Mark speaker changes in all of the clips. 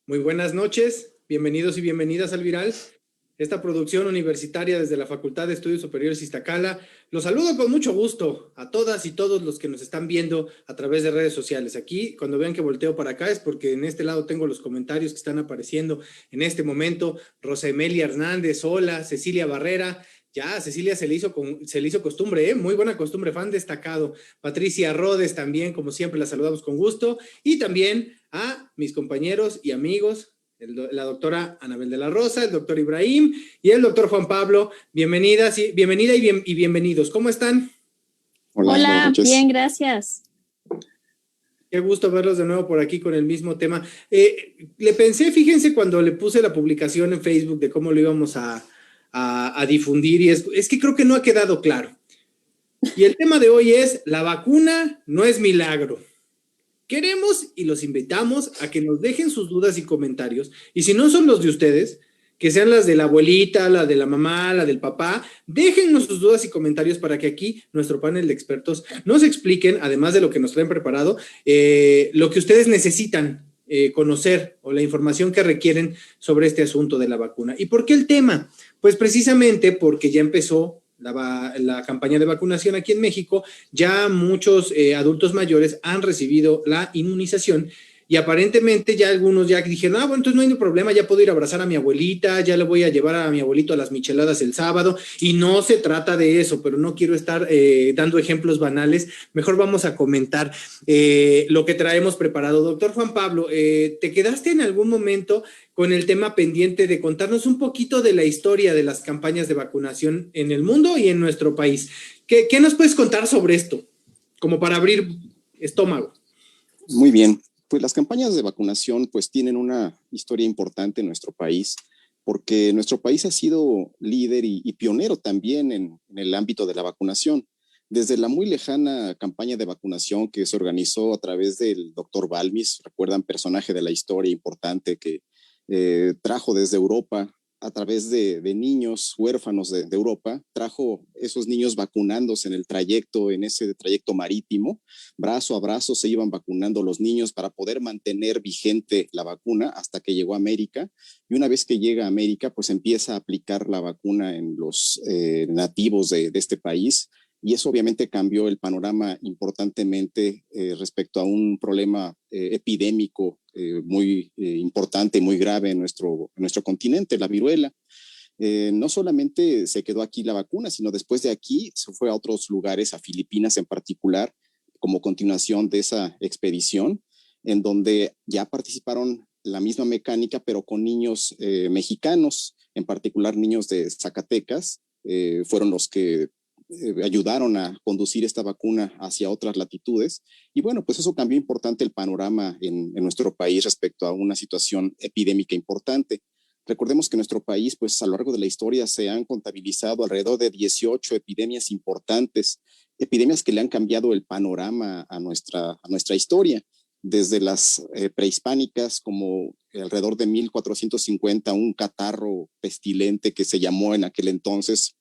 Speaker 1: Muy buenas noches, bienvenidos y bienvenidas al Viral, esta producción universitaria desde la Facultad de Estudios Superiores Iztacala. Los saludo con mucho gusto a todas y todos los que nos están viendo a través de redes sociales. Aquí, cuando vean que volteo para acá, es porque en este lado tengo los comentarios que están apareciendo en este momento. Rosa Emelia Hernández, hola, Cecilia Barrera. Ya, a Cecilia se le hizo costumbre, muy buena costumbre, fan destacado. Patricia Rodes también, como siempre, la saludamos con gusto. Y también a mis compañeros y amigos, la doctora Anabel de la Rosa, el doctor Ibrahim y el doctor Juan Pablo. Bienvenida y bienvenidos. ¿Cómo están?
Speaker 2: Hola, buenas
Speaker 3: Hola,
Speaker 2: noches.
Speaker 3: bien, gracias.
Speaker 1: Qué gusto verlos de nuevo por aquí con el mismo tema. Le pensé, fíjense, cuando le puse la publicación en Facebook de cómo lo íbamos a difundir, y es que creo que no ha quedado claro. Y el tema de hoy es: la vacuna no es milagro. Queremos y los invitamos a que nos dejen sus dudas y comentarios, y si no son los de ustedes, que sean las de la abuelita, la de la mamá, la del papá, déjennos sus dudas y comentarios para que aquí nuestro panel de expertos nos expliquen, además de lo que nos traen preparado, lo que ustedes necesitan conocer o la información que requieren sobre este asunto de la vacuna. ¿Y por qué el tema? Pues precisamente porque ya empezó la campaña de vacunación aquí en México. Ya muchos adultos mayores han recibido la inmunización y aparentemente ya algunos ya dijeron, bueno, entonces no hay problema, ya puedo ir a abrazar a mi abuelita, ya le voy a llevar a mi abuelito a las micheladas el sábado, y no se trata de eso, pero no quiero estar dando ejemplos banales. Mejor vamos a comentar lo que traemos preparado. Doctor Juan Pablo, ¿te quedaste en algún momento con el tema pendiente de contarnos un poquito de la historia de las campañas de vacunación en el mundo y en nuestro país? ¿Qué nos puedes contar sobre esto? Como para abrir estómago.
Speaker 2: Muy bien, pues las campañas de vacunación pues tienen una historia importante en nuestro país, porque nuestro país ha sido líder y pionero también en el ámbito de la vacunación. Desde la muy lejana campaña de vacunación que se organizó a través del doctor Balmis, recuerdan, personaje de la historia importante que trajo desde Europa a través de niños huérfanos de Europa, trajo esos niños vacunándose en ese trayecto marítimo, brazo a brazo se iban vacunando los niños para poder mantener vigente la vacuna hasta que llegó a América, y una vez que llega a América, pues empieza a aplicar la vacuna en los nativos de este país, y eso obviamente cambió el panorama importantemente respecto a un problema epidémico muy importante, muy grave en nuestro continente, la viruela. No solamente se quedó aquí la vacuna, sino después de aquí se fue a otros lugares, a Filipinas en particular, como continuación de esa expedición, en donde ya participaron la misma mecánica, pero con niños mexicanos, en particular niños de Zacatecas, fueron los que ayudaron a conducir esta vacuna hacia otras latitudes. Y bueno, pues eso cambió importante el panorama en nuestro país respecto a una situación epidémica importante. Recordemos que en nuestro país, pues a lo largo de la historia se han contabilizado alrededor de 18 epidemias importantes, epidemias que le han cambiado el panorama a nuestra historia, desde las prehispánicas, como alrededor de 1450, un catarro pestilente que se llamó en aquel entonces,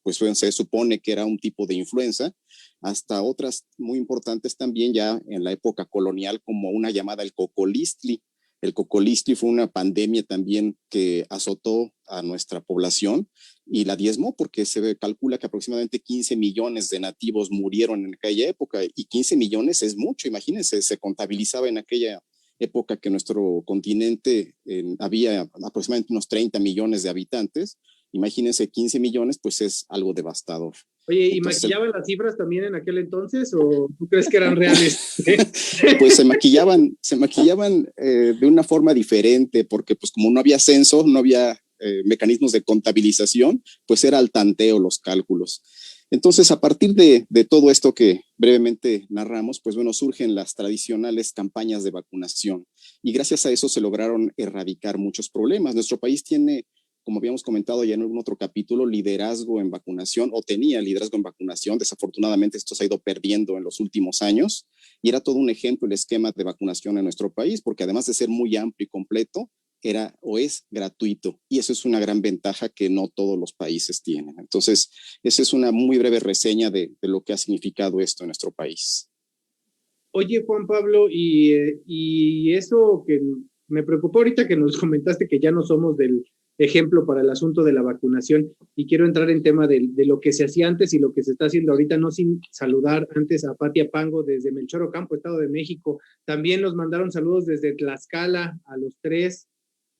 Speaker 2: pues se supone que era un tipo de influenza, hasta otras muy importantes también ya en la época colonial, como una llamada el cocolistli. El cocolistli fue una pandemia también que azotó a nuestra población y la diezmó, porque se calcula que aproximadamente 15 millones de nativos murieron en aquella época, y 15 millones es mucho, imagínense, se contabilizaba en aquella época que nuestro continente había aproximadamente unos 30 millones de habitantes. Imagínense, 15 millones, pues es algo devastador.
Speaker 1: Oye, ¿y entonces, maquillaban las cifras también en aquel entonces o tú crees que eran reales?
Speaker 2: Pues se maquillaban de una forma diferente, porque pues como no había censo, no había mecanismos de contabilización, pues era al tanteo los cálculos. Entonces, a partir de todo esto que brevemente narramos, pues bueno, surgen las tradicionales campañas de vacunación, y gracias a eso se lograron erradicar muchos problemas. Nuestro país tiene, como habíamos comentado ya en algún otro capítulo, liderazgo en vacunación, o tenía liderazgo en vacunación. Desafortunadamente esto se ha ido perdiendo en los últimos años, y era todo un ejemplo el esquema de vacunación en nuestro país, porque además de ser muy amplio y completo, era o es gratuito, y eso es una gran ventaja que no todos los países tienen. Entonces, esa es una muy breve reseña de lo que ha significado esto en nuestro país.
Speaker 1: Oye, Juan Pablo, y eso que Me preocupó ahorita que nos comentaste que ya no somos del ejemplo para el asunto de la vacunación y quiero entrar en tema de lo que se hacía antes y lo que se está haciendo ahorita, no sin saludar antes a Patia Pango desde Melchor Ocampo, Estado de México. También nos mandaron saludos desde Tlaxcala a los tres,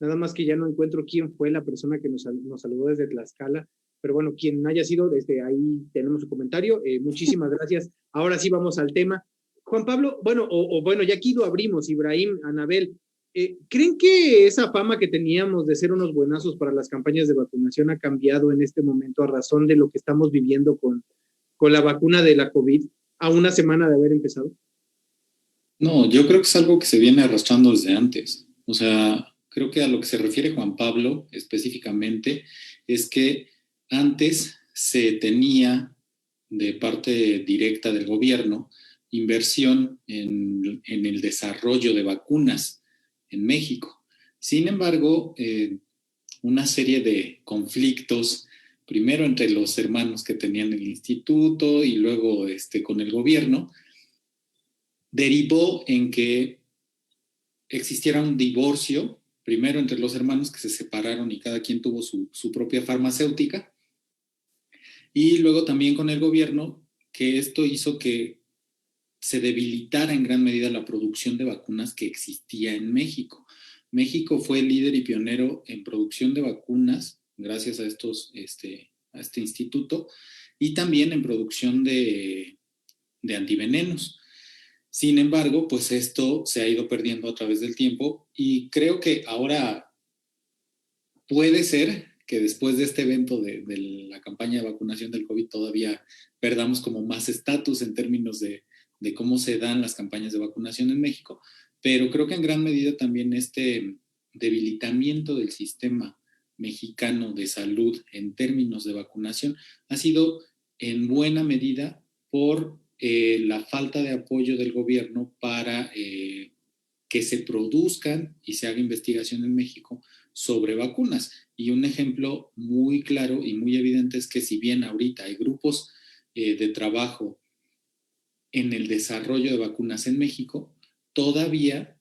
Speaker 1: nada más que ya no encuentro quién fue la persona que nos saludó desde Tlaxcala, pero bueno, quien haya sido, desde ahí tenemos su comentario. Muchísimas gracias. Ahora sí vamos al tema. Juan Pablo, bueno, bueno, ya aquí lo abrimos, Ibrahim, Anabel, ¿creen que esa fama que teníamos de ser unos buenazos para las campañas de vacunación ha cambiado en este momento a razón de lo que estamos viviendo con la vacuna de la COVID a una semana de haber empezado?
Speaker 3: No, yo creo que es algo que se viene arrastrando desde antes. O sea, creo que a lo que se refiere Juan Pablo específicamente es que antes se tenía de parte directa del gobierno inversión en el desarrollo de vacunas en México. Sin embargo, una serie de conflictos, primero entre los hermanos que tenían el instituto y luego con el gobierno, derivó en que existiera un divorcio, primero entre los hermanos que se separaron y cada quien tuvo su propia farmacéutica, y luego también con el gobierno, que esto hizo que se debilitara en gran medida la producción de vacunas que existía en México. México fue líder y pionero en producción de vacunas gracias a a este instituto y también en producción de antivenenos. Sin embargo, pues esto se ha ido perdiendo a través del tiempo y creo que ahora puede ser que después de este evento de la campaña de vacunación del COVID todavía perdamos como más estatus en términos de cómo se dan las campañas de vacunación en México, pero creo que en gran medida también este debilitamiento del sistema mexicano de salud en términos de vacunación ha sido en buena medida por la falta de apoyo del gobierno para que se produzcan y se haga investigación en México sobre vacunas. Y un ejemplo muy claro y muy evidente es que si bien ahorita hay grupos de trabajo en el desarrollo de vacunas en México, todavía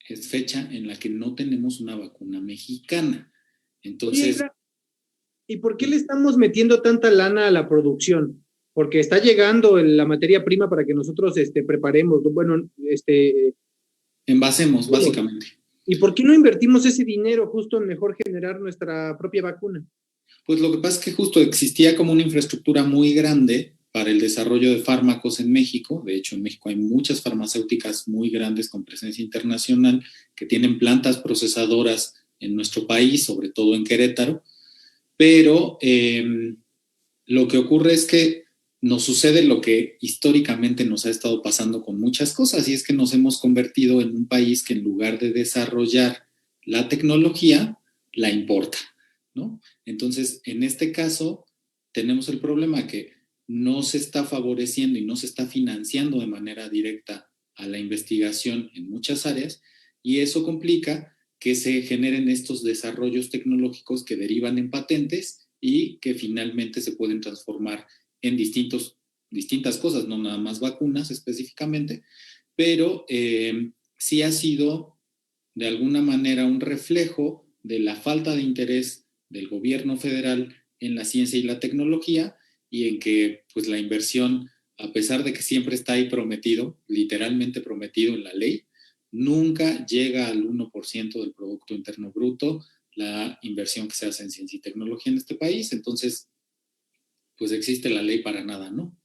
Speaker 3: es fecha en la que no tenemos una vacuna mexicana. Entonces...
Speaker 1: Oye, ¿y por qué le estamos metiendo tanta lana a la producción? Porque está llegando la materia prima para que nosotros preparemos, bueno,
Speaker 3: envasemos, básicamente.
Speaker 1: ¿Y por qué no invertimos ese dinero justo en mejor generar nuestra propia vacuna?
Speaker 3: Pues lo que pasa es que justo existía como una infraestructura muy grande para el desarrollo de fármacos en México. De hecho, en México hay muchas farmacéuticas muy grandes con presencia internacional que tienen plantas procesadoras en nuestro país, sobre todo en Querétaro. Pero lo que ocurre es que nos sucede lo que históricamente nos ha estado pasando con muchas cosas, y es que nos hemos convertido en un país que en lugar de desarrollar la tecnología, la importa, ¿no? Entonces, en este caso, tenemos el problema que no se está favoreciendo y no se está financiando de manera directa a la investigación en muchas áreas, y eso complica que se generen estos desarrollos tecnológicos que derivan en patentes y que finalmente se pueden transformar en distintas cosas, no nada más vacunas específicamente, pero sí ha sido de alguna manera un reflejo de la falta de interés del gobierno federal en la ciencia y la tecnología, y en que pues la inversión, a pesar de que siempre está ahí prometido, literalmente prometido en la ley, nunca llega al 1% del Producto Interno Bruto la inversión que se hace en ciencia y tecnología en este país. Entonces, pues existe la ley para nada, ¿no?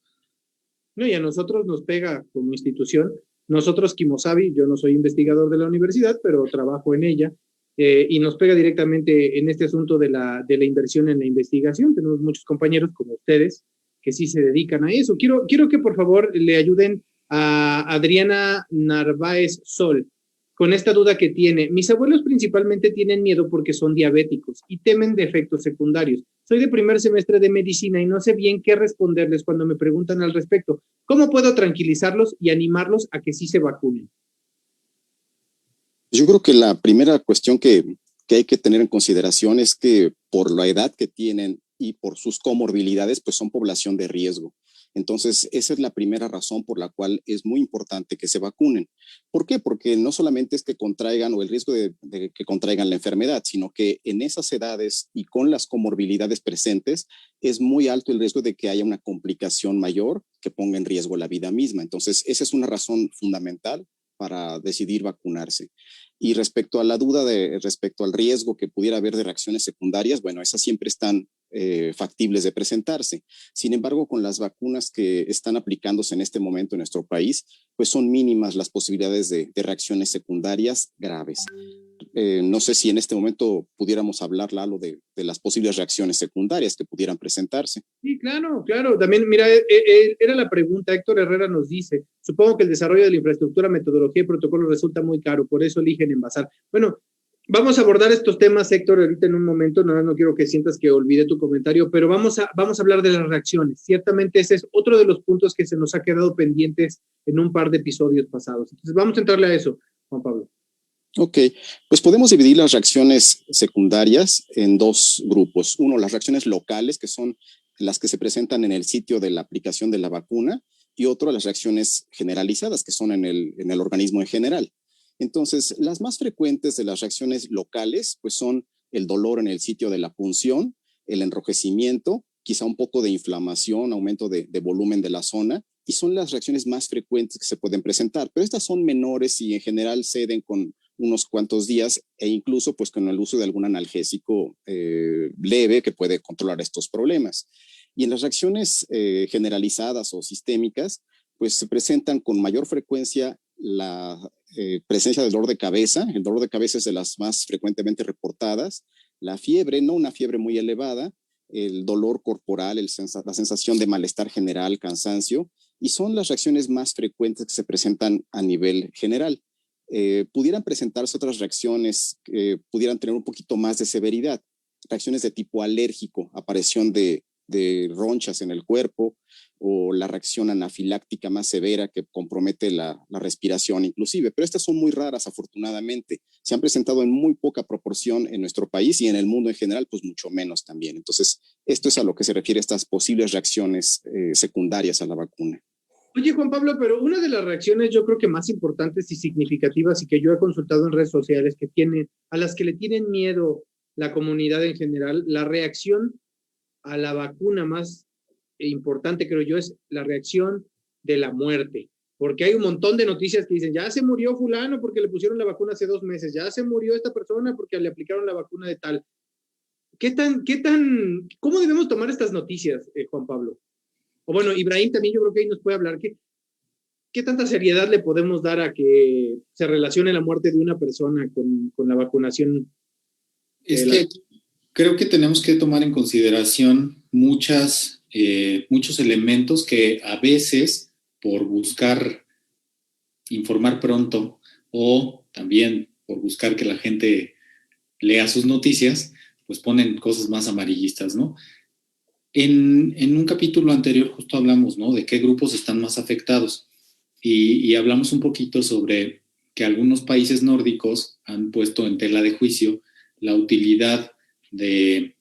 Speaker 1: No, y a nosotros nos pega como institución. Nosotros, Kimosabi, yo no soy investigador de la universidad, pero trabajo en ella, y nos pega directamente en este asunto de la inversión en la investigación. Tenemos muchos compañeros como ustedes que sí se dedican a eso. Quiero que por favor le ayuden a Adriana Narváez Sol con esta duda que tiene. Mis abuelos principalmente tienen miedo porque son diabéticos y temen de efectos secundarios. Soy de primer semestre de medicina y no sé bien qué responderles cuando me preguntan al respecto. ¿Cómo puedo tranquilizarlos y animarlos a que sí se vacunen?
Speaker 2: Yo creo que la primera cuestión que hay que tener en consideración es que por la edad que tienen y por sus comorbilidades, pues son población de riesgo. Entonces, esa es la primera razón por la cual es muy importante que se vacunen. ¿Por qué? Porque no solamente es que contraigan o el riesgo de que contraigan la enfermedad, sino que en esas edades y con las comorbilidades presentes, es muy alto el riesgo de que haya una complicación mayor que ponga en riesgo la vida misma. Entonces, esa es una razón fundamental para decidir vacunarse. Y respecto a la duda respecto al riesgo que pudiera haber de reacciones secundarias, bueno, esas siempre están factibles de presentarse. Sin embargo, con las vacunas que están aplicándose en este momento en nuestro país, pues son mínimas las posibilidades de reacciones secundarias graves. No sé si en este momento pudiéramos hablar, Lalo, de las posibles reacciones secundarias que pudieran presentarse.
Speaker 1: Sí, claro, claro. También, mira, era la pregunta. Héctor Herrera nos dice, supongo que el desarrollo de la infraestructura, metodología y protocolo resulta muy caro, por eso eligen envasar. Bueno, vamos a abordar estos temas, Héctor, ahorita en un momento. No quiero que sientas que olvidé tu comentario, pero vamos a hablar de las reacciones. Ciertamente ese es otro de los puntos que se nos ha quedado pendientes en un par de episodios pasados. Entonces vamos a entrarle a eso, Juan Pablo.
Speaker 2: Ok, pues podemos dividir las reacciones secundarias en dos grupos. Uno, las reacciones locales, que son las que se presentan en el sitio de la aplicación de la vacuna, y otro, las reacciones generalizadas, que son en el organismo en general. Entonces, las más frecuentes de las reacciones locales, pues son el dolor en el sitio de la punción, el enrojecimiento, quizá un poco de inflamación, aumento de volumen de la zona, y son las reacciones más frecuentes que se pueden presentar, pero estas son menores y en general ceden con unos cuantos días e incluso pues con el uso de algún analgésico leve que puede controlar estos problemas. Y en las reacciones generalizadas o sistémicas, pues se presentan con mayor frecuencia la presencia del dolor de cabeza. El dolor de cabeza es de las más frecuentemente reportadas. La fiebre, no una fiebre muy elevada, el dolor corporal, la sensación de malestar general, cansancio, y son las reacciones más frecuentes que se presentan a nivel general. Pudieran presentarse otras reacciones que pudieran tener un poquito más de severidad, reacciones de tipo alérgico, aparición de ronchas en el cuerpo, o la reacción anafiláctica más severa que compromete la respiración inclusive, pero estas son muy raras afortunadamente, se han presentado en muy poca proporción en nuestro país y en el mundo en general pues mucho menos también. Entonces esto es a lo que se refiere estas posibles reacciones secundarias a la vacuna.
Speaker 1: Oye, Juan Pablo, pero una de las reacciones yo creo que más importantes y significativas y que yo he consultado en redes sociales a las que le tienen miedo la comunidad en general, la reacción a la vacuna más importante, creo yo, es la reacción de la muerte. Porque hay un montón de noticias que dicen, ya se murió fulano porque le pusieron la vacuna hace 2 meses, ya se murió esta persona porque le aplicaron la vacuna de tal. ¿Cómo debemos tomar estas noticias, Juan Pablo? O bueno, Ibrahim también yo creo que ahí nos puede hablar. ¿Qué tanta seriedad le podemos dar a que se relacione la muerte de una persona con la vacunación?
Speaker 3: Es que creo que tenemos que tomar en consideración muchos elementos que a veces, por buscar informar pronto o también por buscar que la gente lea sus noticias, pues ponen cosas más amarillistas, ¿no? En un capítulo anterior justo hablamos, ¿no? De qué grupos están más afectados y hablamos un poquito sobre que algunos países nórdicos han puesto en tela de juicio la utilidad de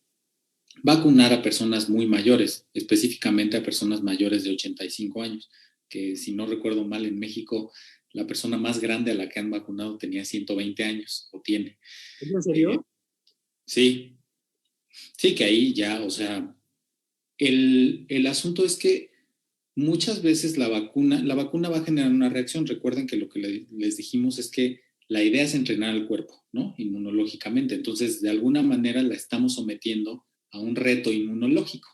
Speaker 3: vacunar a personas muy mayores, específicamente a personas mayores de 85 años, que si no recuerdo mal en México la persona más grande a la que han vacunado tenía 120 años o tiene.
Speaker 1: ¿En serio?
Speaker 3: Sí, sí, que ahí ya, o sea, el asunto es que muchas veces la vacuna va a generar una reacción. Recuerden que lo que les dijimos es que la idea es entrenar al cuerpo, ¿no? Inmunológicamente. Entonces, de alguna manera la estamos sometiendo a un reto inmunológico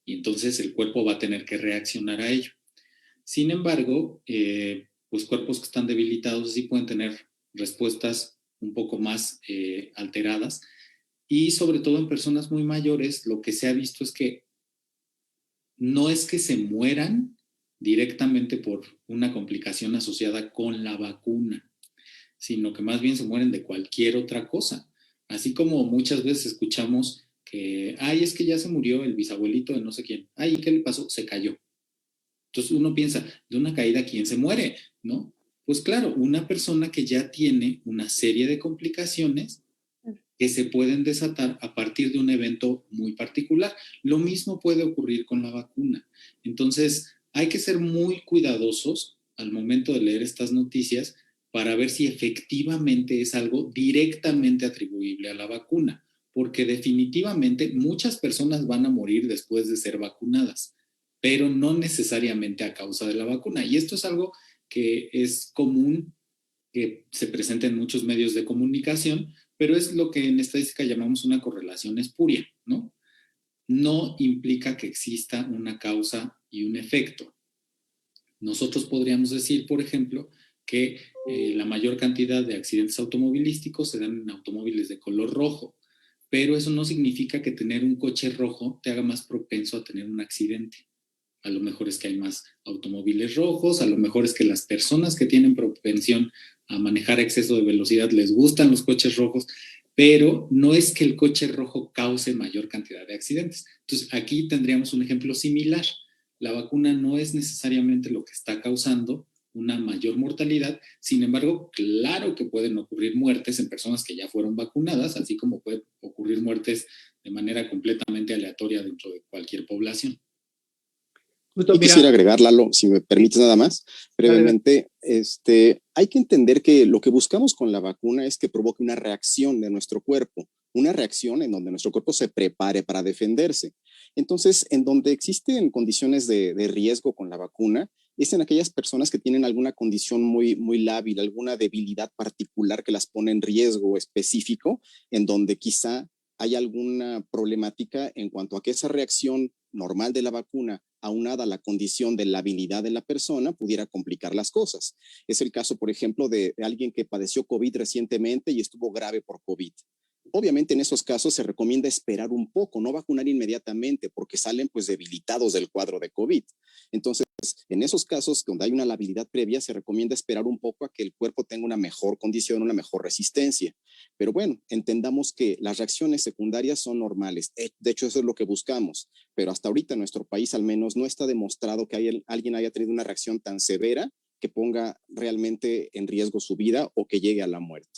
Speaker 3: y entonces el cuerpo va a tener que reaccionar a ello. Sin embargo, pues cuerpos que están debilitados sí pueden tener respuestas un poco más alteradas y sobre todo en personas muy mayores lo que se ha visto es que no es que se mueran directamente por una complicación asociada con la vacuna, sino que más bien se mueren de cualquier otra cosa. Así como muchas veces escuchamos que, ay, es que ya se murió el bisabuelito de no sé quién. Ay, ¿qué le pasó? Se cayó. Entonces uno piensa, de una caída, ¿quién se muere? ¿No? Pues claro, una persona que ya tiene una serie de complicaciones que se pueden desatar a partir de un evento muy particular. Lo mismo puede ocurrir con la vacuna. Entonces, hay que ser muy cuidadosos al momento de leer estas noticias para ver si efectivamente es algo directamente atribuible a la vacuna, porque definitivamente muchas personas van a morir después de ser vacunadas, pero no necesariamente a causa de la vacuna. Y esto es algo que es común que se presenta en muchos medios de comunicación, pero es lo que en estadística llamamos una correlación espuria, ¿no? No implica que exista una causa y un efecto. Nosotros podríamos decir, por ejemplo, que la mayor cantidad de accidentes automovilísticos se dan en automóviles de color rojo, pero eso no significa que tener un coche rojo te haga más propenso a tener un accidente. A lo mejor es que hay más automóviles rojos, a lo mejor es que las personas que tienen propensión a manejar a exceso de velocidad les gustan los coches rojos, pero no es que el coche rojo cause mayor cantidad de accidentes. Entonces, aquí tendríamos un ejemplo similar. La vacuna no es necesariamente lo que está causando una mayor mortalidad, sin embargo, claro que pueden ocurrir muertes en personas que ya fueron vacunadas, así como pueden ocurrir muertes de manera completamente aleatoria dentro de cualquier población.
Speaker 2: Y quisiera agregar, Lalo, si me permites nada más, brevemente, hay que entender que lo que buscamos con la vacuna es que provoque una reacción de nuestro cuerpo, una reacción en donde nuestro cuerpo se prepare para defenderse. Entonces, en donde existen condiciones de riesgo con la vacuna, es en aquellas personas que tienen alguna condición muy, muy lábil, alguna debilidad particular que las pone en riesgo específico, en donde quizá hay alguna problemática en cuanto a que esa reacción normal de la vacuna, aunada a la condición de la habilidad de la persona, pudiera complicar las cosas. Es el caso, por ejemplo, de alguien que padeció COVID recientemente y estuvo grave por COVID. Obviamente en esos casos se recomienda esperar un poco, no vacunar inmediatamente porque salen pues debilitados del cuadro de COVID. Entonces, en esos casos donde hay una labilidad previa, se recomienda esperar un poco a que el cuerpo tenga una mejor condición, una mejor resistencia. Pero bueno, entendamos que las reacciones secundarias son normales. De hecho, eso es lo que buscamos. Pero hasta ahorita en nuestro país al menos no está demostrado que alguien haya tenido una reacción tan severa que ponga realmente en riesgo su vida o que llegue a la muerte.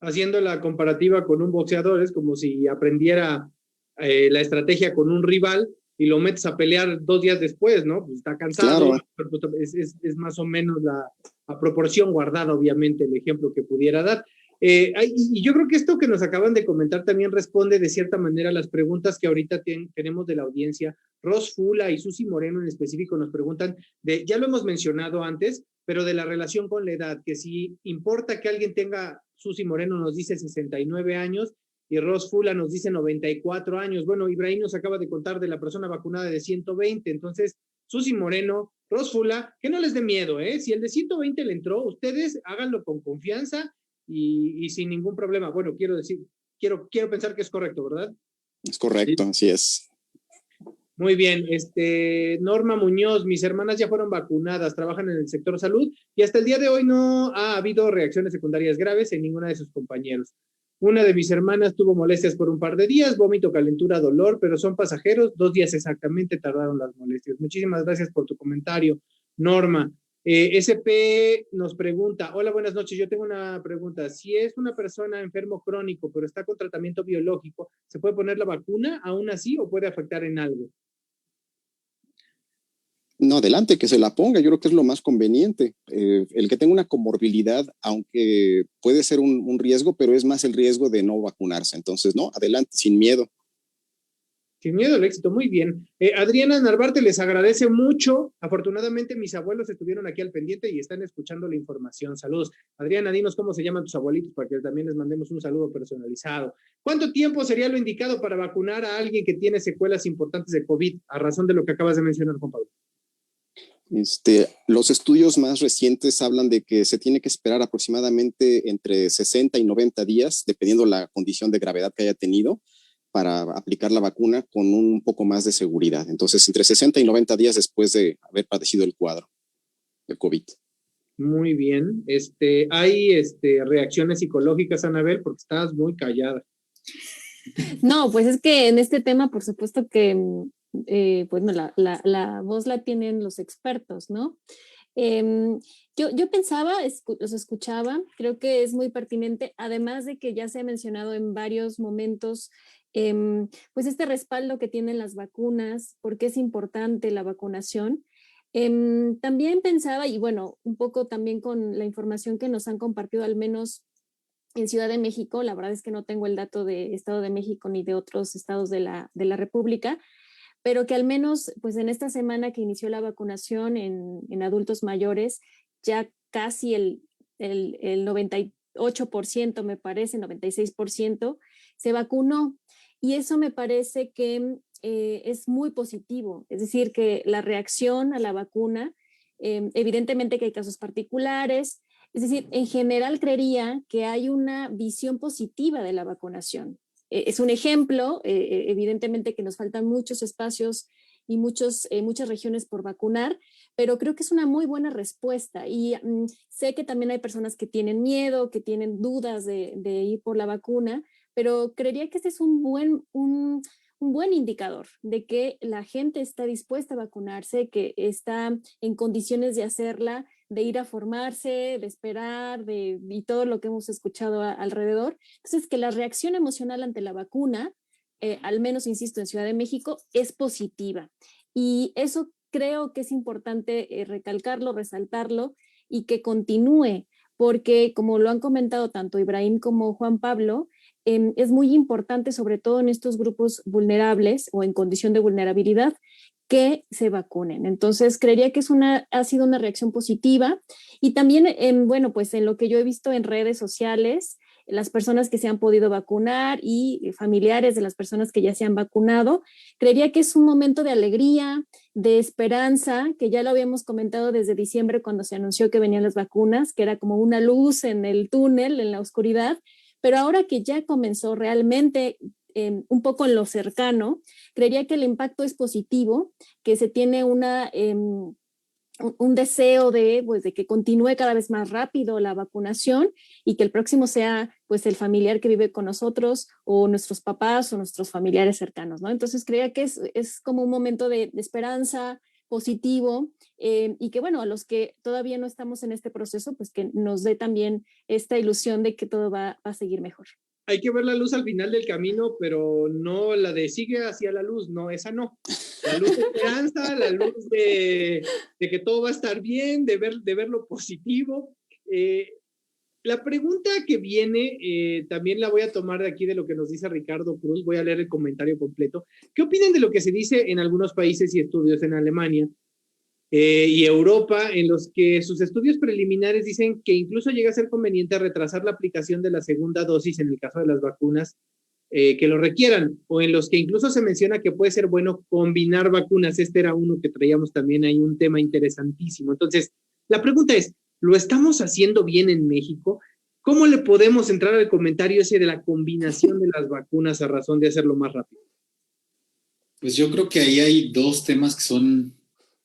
Speaker 1: Haciendo la comparativa con un boxeador, es como si aprendiera la estrategia con un rival y lo metes a pelear 2 días después, ¿no? Pues está cansado,
Speaker 2: claro.
Speaker 1: Pero es más o menos la proporción guardada, obviamente, el ejemplo que pudiera dar. Y yo creo que esto que nos acaban de comentar también responde de cierta manera a las preguntas que ahorita tenemos de la audiencia. Ros Fula y Susi Moreno en específico nos preguntan, ya lo hemos mencionado antes, pero de la relación con la edad, que si importa que alguien tenga, Susi Moreno nos dice 69 años y Ros Fula nos dice 94 años. Bueno, Ibrahim nos acaba de contar de la persona vacunada de 120, entonces Susi Moreno, Ros Fula, que no les dé miedo, ¿eh? Si el de 120 le entró, ustedes háganlo con confianza y sin ningún problema. Bueno, quiero pensar que es correcto, ¿verdad?
Speaker 2: Es correcto, sí. Así es.
Speaker 1: Muy bien, Norma Muñoz, mis hermanas ya fueron vacunadas, trabajan en el sector salud y hasta el día de hoy no ha habido reacciones secundarias graves en ninguna de sus compañeros. Una de mis hermanas tuvo molestias por un par de días, vómito, calentura, dolor, pero son pasajeros, 2 días exactamente tardaron las molestias. Muchísimas gracias por tu comentario, Norma. SP nos pregunta, hola, buenas noches, yo tengo una pregunta. Si es una persona enfermo crónico, pero está con tratamiento biológico, ¿se puede poner la vacuna aún así o puede afectar en algo?
Speaker 2: No, adelante, que se la ponga, yo creo que es lo más conveniente. El que tenga una comorbilidad, aunque puede ser un riesgo, pero es más el riesgo de no vacunarse. Entonces, no, adelante, sin miedo.
Speaker 1: Sin miedo al éxito, muy bien. Adriana Narvarte les agradece mucho. Afortunadamente mis abuelos estuvieron aquí al pendiente y están escuchando la información. Saludos. Adriana, dinos cómo se llaman tus abuelitos para que también les mandemos un saludo personalizado. ¿Cuánto tiempo sería lo indicado para vacunar a alguien que tiene secuelas importantes de COVID, a razón de lo que acabas de mencionar, Juan Pablo?
Speaker 2: Los estudios más recientes hablan de que se tiene que esperar aproximadamente entre 60 y 90 días, dependiendo la condición de gravedad que haya tenido, para aplicar la vacuna con un poco más de seguridad. Entonces, entre 60 y 90 días después de haber padecido el cuadro de COVID.
Speaker 1: Muy bien. ¿Hay reacciones psicológicas, Anabel? Porque estás muy callada.
Speaker 4: No, pues es que en este tema, por supuesto que pues no, la voz la tienen los expertos, ¿no? Yo pensaba, los escuchaba, creo que es muy pertinente, además de que ya se ha mencionado en varios momentos, pues este respaldo que tienen las vacunas, porque es importante la vacunación. También pensaba, y bueno, un poco también con la información que nos han compartido, al menos en Ciudad de México, la verdad es que no tengo el dato de Estado de México ni de otros estados de la República, pero que al menos pues en esta semana que inició la vacunación en adultos mayores, ya casi el 98%, me parece, 96%, se vacunó. Y eso me parece que es muy positivo, es decir, que la reacción a la vacuna, evidentemente que hay casos particulares, es decir, en general creería que hay una visión positiva de la vacunación. Es un ejemplo, evidentemente que nos faltan muchos espacios y muchas regiones por vacunar, pero creo que es una muy buena respuesta y sé que también hay personas que tienen miedo, que tienen dudas de ir por la vacuna, pero creería que este es un buen indicador de que la gente está dispuesta a vacunarse, que está en condiciones de hacerla, de ir a formarse, de esperar, y todo lo que hemos escuchado alrededor. Entonces, que la reacción emocional ante la vacuna, al menos, insisto, en Ciudad de México, es positiva. Y eso creo que es importante recalcarlo, resaltarlo y que continúe, porque como lo han comentado tanto Ibrahim como Juan Pablo, es muy importante, sobre todo en estos grupos vulnerables o en condición de vulnerabilidad, que se vacunen. Entonces, creería que ha sido una reacción positiva y también, bueno, pues en lo que yo he visto en redes sociales, las personas que se han podido vacunar y familiares de las personas que ya se han vacunado, creería que es un momento de alegría, de esperanza, que ya lo habíamos comentado desde diciembre cuando se anunció que venían las vacunas, que era como una luz en el túnel, en la oscuridad, pero ahora que ya comenzó realmente un poco en lo cercano, creería que el impacto es positivo, que se tiene un deseo pues, de que continúe cada vez más rápido la vacunación y que el próximo sea pues el familiar que vive con nosotros o nuestros papás o nuestros familiares cercanos, ¿no? Entonces creía que es como un momento de esperanza positivo y que bueno, a los que todavía no estamos en este proceso, pues que nos dé también esta ilusión de que todo va a seguir mejor.
Speaker 1: Hay que ver la luz al final del camino, pero no la de sigue hacia la luz, no, esa no. La luz de esperanza, la luz de que todo va a estar bien, de ver lo positivo. La pregunta que viene, también la voy a tomar de aquí de lo que nos dice Ricardo Cruz, voy a leer el comentario completo. ¿Qué opinan de lo que se dice en algunos países y estudios en Alemania y Europa, en los que sus estudios preliminares dicen que incluso llega a ser conveniente retrasar la aplicación de la segunda dosis en el caso de las vacunas que lo requieran, o en los que incluso se menciona que puede ser bueno combinar vacunas? Este era uno que traíamos también ahí, un tema interesantísimo. Entonces, la pregunta es, ¿lo estamos haciendo bien en México? ¿Cómo le podemos entrar al comentario ese de la combinación de las vacunas a razón de hacerlo más rápido?
Speaker 3: Pues yo creo que ahí hay dos temas que son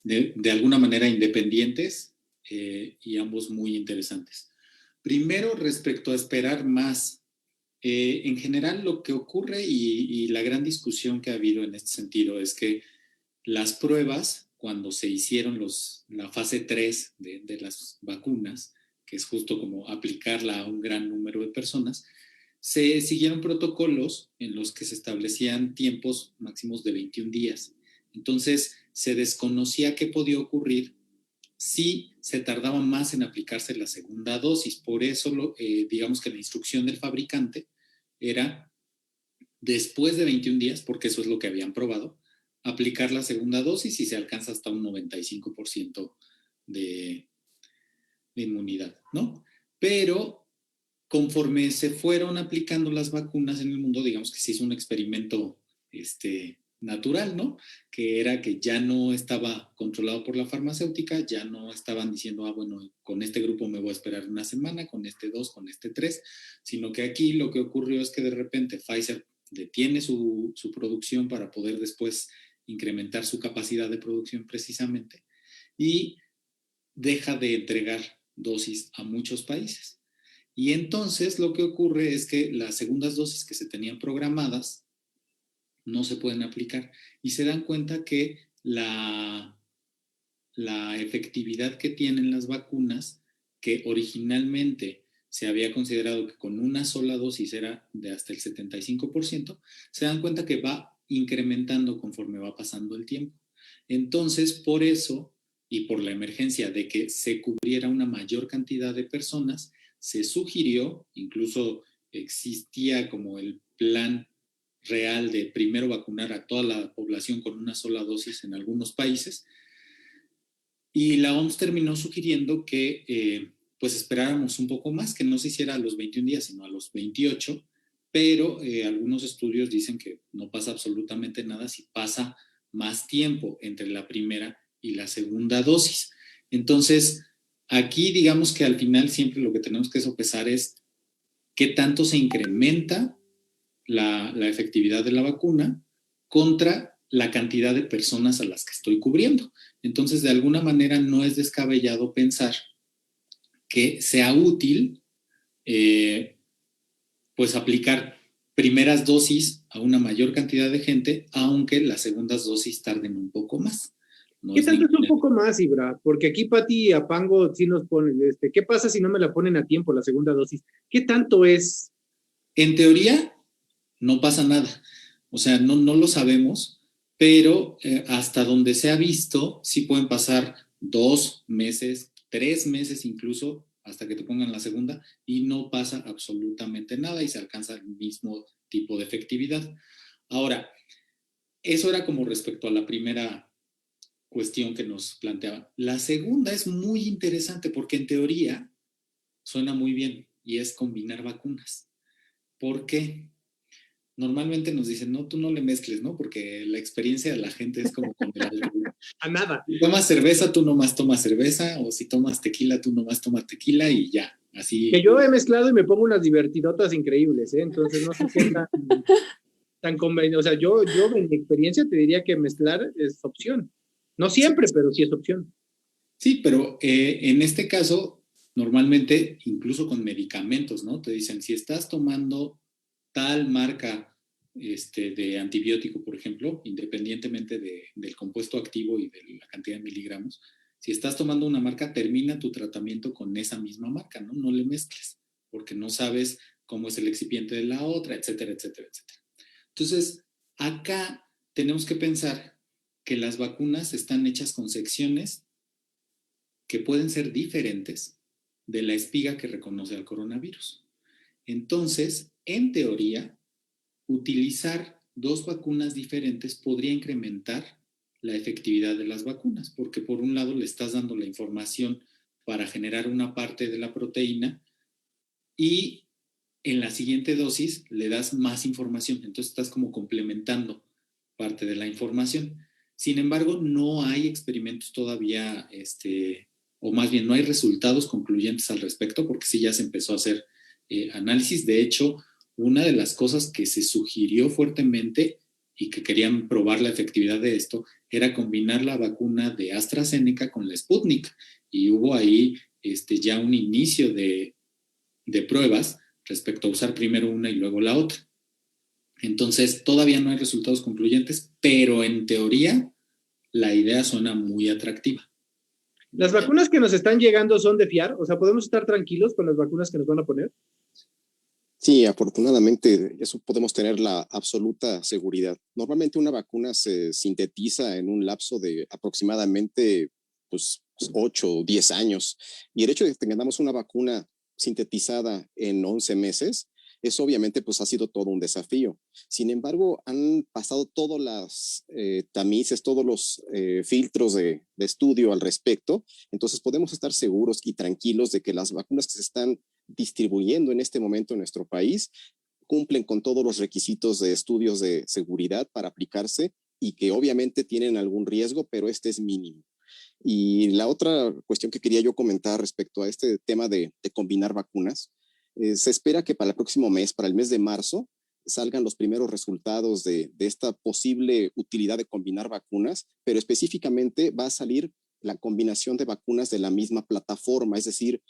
Speaker 3: de alguna manera independientes y ambos muy interesantes. Primero, respecto a esperar más. En general, lo que ocurre y la gran discusión que ha habido en este sentido es que las pruebas, cuando se hicieron la fase 3 de las vacunas, que es justo como aplicarla a un gran número de personas, se siguieron protocolos en los que se establecían tiempos máximos de 21 días. Entonces, se desconocía qué podía ocurrir si se tardaba más en aplicarse la segunda dosis. Por eso, digamos que la instrucción del fabricante era, después de 21 días, porque eso es lo que habían probado, aplicar la segunda dosis y se alcanza hasta un 95% de inmunidad, ¿no? Pero conforme se fueron aplicando las vacunas en el mundo, digamos que se hizo un experimento natural, ¿no? Que era que ya no estaba controlado por la farmacéutica, ya no estaban diciendo, bueno, con este grupo me voy a esperar una semana, con este 2, con este 3, sino que aquí lo que ocurrió es que de repente Pfizer detiene su producción para poder después incrementar su capacidad de producción precisamente y deja de entregar dosis a muchos países. Y entonces lo que ocurre es que las segundas dosis que se tenían programadas no se pueden aplicar y se dan cuenta que la efectividad que tienen las vacunas, que originalmente se había considerado que con una sola dosis era de hasta el 75%, se dan cuenta que va incrementando conforme va pasando el tiempo. Entonces, por eso y por la emergencia de que se cubriera una mayor cantidad de personas, se sugirió, incluso existía como el plan real de primero vacunar a toda la población con una sola dosis en algunos países, y la OMS terminó sugiriendo que pues esperáramos un poco más, que no se hiciera a los 21 días, sino a los 28, pero algunos estudios dicen que no pasa absolutamente nada si pasa más tiempo entre la primera y la segunda dosis. Entonces, aquí digamos que al final siempre lo que tenemos que sopesar es qué tanto se incrementa la efectividad de la vacuna contra la cantidad de personas a las que estoy cubriendo. Entonces, de alguna manera no es descabellado pensar que sea útil pues aplicar primeras dosis a una mayor cantidad de gente, aunque las segundas dosis tarden un poco más.
Speaker 1: No ¿qué tanto es un poco más, Ibra? Porque aquí Pati Apango sí nos pone, ¿qué pasa si no me la ponen a tiempo la segunda dosis? ¿Qué tanto es?
Speaker 3: En teoría, no pasa nada. O sea, no lo sabemos, pero hasta donde se ha visto, sí pueden pasar 2 meses, 3 meses incluso, hasta que te pongan la segunda, y no pasa absolutamente nada y se alcanza el mismo tipo de efectividad. Ahora, eso era como respecto a la primera cuestión que nos planteaba. La segunda es muy interesante porque en teoría suena muy bien y es combinar vacunas. ¿Por qué? Normalmente nos dicen, no, tú no le mezcles, ¿no? Porque la experiencia de la gente es como con el alcohol.
Speaker 1: A nada.
Speaker 3: Si tomas cerveza, tú nomás tomas cerveza, o si tomas tequila, tú nomás tomas tequila y ya, así.
Speaker 1: Que yo he mezclado y me pongo unas divertidotas increíbles, ¿eh? Entonces no sé qué tan conveniente. O sea, yo en mi experiencia te diría que mezclar es opción. No siempre, pero sí es opción.
Speaker 3: Sí, pero en este caso, normalmente, incluso con medicamentos, ¿no? Te dicen, si estás tomando tal marca de antibiótico, por ejemplo, independientemente del compuesto activo y de la cantidad de miligramos, si estás tomando una marca, termina tu tratamiento con esa misma marca, ¿no? No le mezcles, porque no sabes cómo es el excipiente de la otra, etcétera, etcétera, etcétera. Entonces, acá tenemos que pensar que las vacunas están hechas con secciones que pueden ser diferentes de la espiga que reconoce al coronavirus. Entonces, en teoría, utilizar 2 vacunas diferentes podría incrementar la efectividad de las vacunas, porque por un lado le estás dando la información para generar una parte de la proteína y en la siguiente dosis le das más información, entonces estás como complementando parte de la información. Sin embargo, no hay experimentos todavía, o más bien no hay resultados concluyentes al respecto, porque sí ya se empezó a hacer análisis. De hecho, una de las cosas que se sugirió fuertemente y que querían probar la efectividad de esto era combinar la vacuna de AstraZeneca con la Sputnik. Y hubo ahí ya un inicio de pruebas respecto a usar primero una y luego la otra. Entonces, todavía no hay resultados concluyentes, pero en teoría la idea suena muy atractiva.
Speaker 1: ¿Las vacunas que nos están llegando son de fiar? O sea, ¿podemos estar tranquilos con las vacunas que nos van a poner?
Speaker 2: Sí, afortunadamente eso podemos tener la absoluta seguridad. Normalmente una vacuna se sintetiza en un lapso de aproximadamente pues, 8 o 10 años. Y el hecho de que tengamos una vacuna sintetizada en 11 meses, eso obviamente pues ha sido todo un desafío. Sin embargo, han pasado todos los tamices, todos los filtros de estudio al respecto. Entonces podemos estar seguros y tranquilos de que las vacunas que se están distribuyendo en este momento en nuestro país cumplen con todos los requisitos de estudios de seguridad para aplicarse y que obviamente tienen algún riesgo, pero este es mínimo. Y la otra cuestión que quería yo comentar respecto a este tema de combinar vacunas, se espera que para el próximo mes, para el mes de marzo, salgan los primeros resultados de esta posible utilidad de combinar vacunas, pero específicamente va a salir la combinación de vacunas de la misma plataforma, es decir,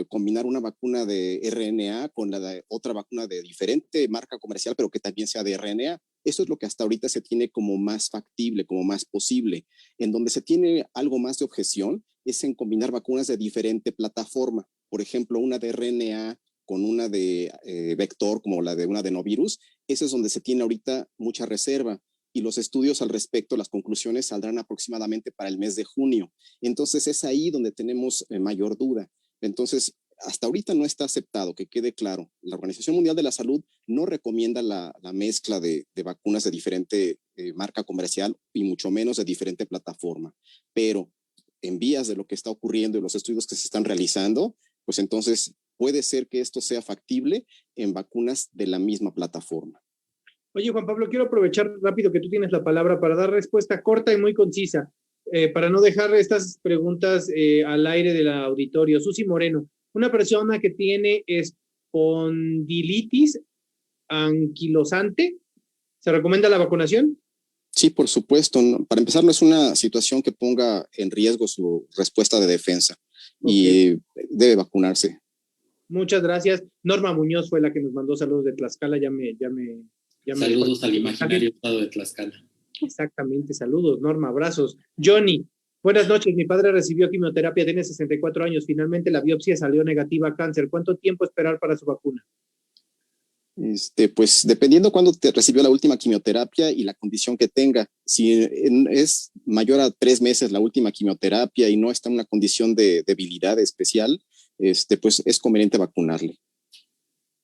Speaker 2: combinar una vacuna de RNA con la de otra vacuna de diferente marca comercial, pero que también sea de RNA. Eso es lo que hasta ahorita se tiene como más factible, como más posible. En donde se tiene algo más de objeción es en combinar vacunas de diferente plataforma. Por ejemplo, una de RNA con una de vector, como la de un adenovirus. Ese es donde se tiene ahorita mucha reserva. y los estudios al respecto, las conclusiones saldrán aproximadamente para el mes de junio. Entonces es ahí donde tenemos mayor duda. Entonces, hasta ahorita no está aceptado, que quede claro. La Organización Mundial de la Salud no recomienda la mezcla de vacunas de diferente marca comercial y mucho menos de diferente plataforma. Pero en vías de lo que está ocurriendo y los estudios que se están realizando, pues entonces puede ser que esto sea factible en vacunas de la misma plataforma.
Speaker 1: Oye, Juan Pablo, quiero aprovechar rápido que tú tienes la palabra para dar respuesta corta y muy concisa, para no dejar estas preguntas al aire del auditorio. Susi Moreno, una persona que tiene espondilitis anquilosante, ¿se recomienda la vacunación?
Speaker 2: Sí, por supuesto. Para empezar, no es una situación que ponga en riesgo su respuesta de defensa y debe vacunarse.
Speaker 1: Muchas gracias. Norma Muñoz fue la que nos mandó saludos de Tlaxcala.
Speaker 3: Saludos al imaginario estado de Tlaxcala.
Speaker 1: Exactamente, saludos, Norma, abrazos. Johnny, buenas noches. Mi padre recibió quimioterapia, tiene 64 años. Finalmente la biopsia salió negativa a cáncer. ¿Cuánto tiempo esperar para su vacuna?
Speaker 2: Pues dependiendo cuándo te recibió la última quimioterapia y la condición que tenga. Si es mayor a 3 meses la última quimioterapia y no está en una condición de debilidad especial, pues es conveniente vacunarle.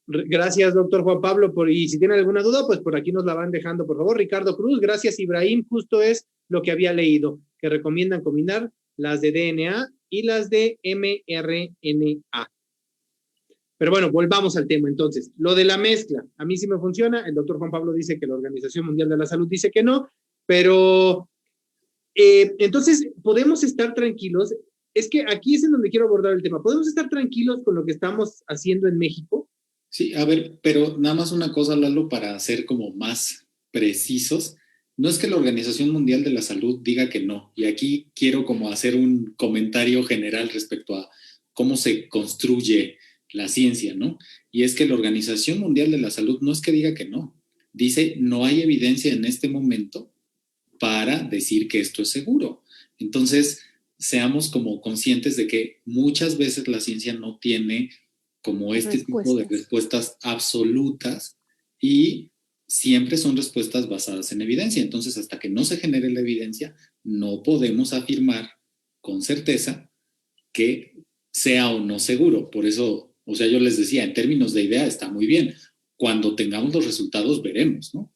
Speaker 1: Gracias, doctor Juan Pablo. Y si tienen alguna duda, pues por aquí nos la van dejando, por favor. Ricardo Cruz, gracias, Ibrahim. Justo es lo que había leído, que recomiendan combinar las de DNA y las de mRNA. Pero bueno, volvamos al tema entonces. Lo de la mezcla, a mí sí me funciona. El doctor Juan Pablo dice que la Organización Mundial de la Salud dice que no, pero entonces podemos estar tranquilos. Es que aquí es en donde quiero abordar el tema. ¿Podemos estar tranquilos con lo que estamos haciendo en México?
Speaker 3: Sí, a ver, pero nada más una cosa, Lalo, para ser como más precisos. No es que la Organización Mundial de la Salud diga que no, y aquí quiero como hacer un comentario general respecto a cómo se construye la ciencia, ¿no? Y es que la Organización Mundial de la Salud no es que diga que no, dice no hay evidencia en este momento para decir que esto es seguro. Entonces, seamos como conscientes de que muchas veces la ciencia no tiene como este tipo de respuestas absolutas y siempre son respuestas basadas en evidencia. Entonces, hasta que no se genere la evidencia, no podemos afirmar con certeza que sea o no seguro. Por eso, o sea, yo les decía, en términos de idea está muy bien. Cuando tengamos los resultados, veremos, ¿no?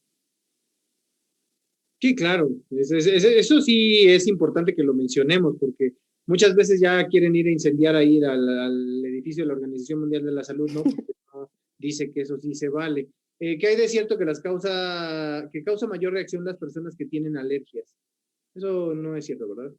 Speaker 1: Sí, claro. Eso sí es importante que lo mencionemos, porque muchas veces ya quieren ir a incendiar ahí al edificio de la Organización Mundial de la Salud, ¿no? Porque no dice que eso sí se vale. ¿Qué hay de cierto que causa mayor reacción las personas que tienen alergias? Eso no es cierto, ¿verdad?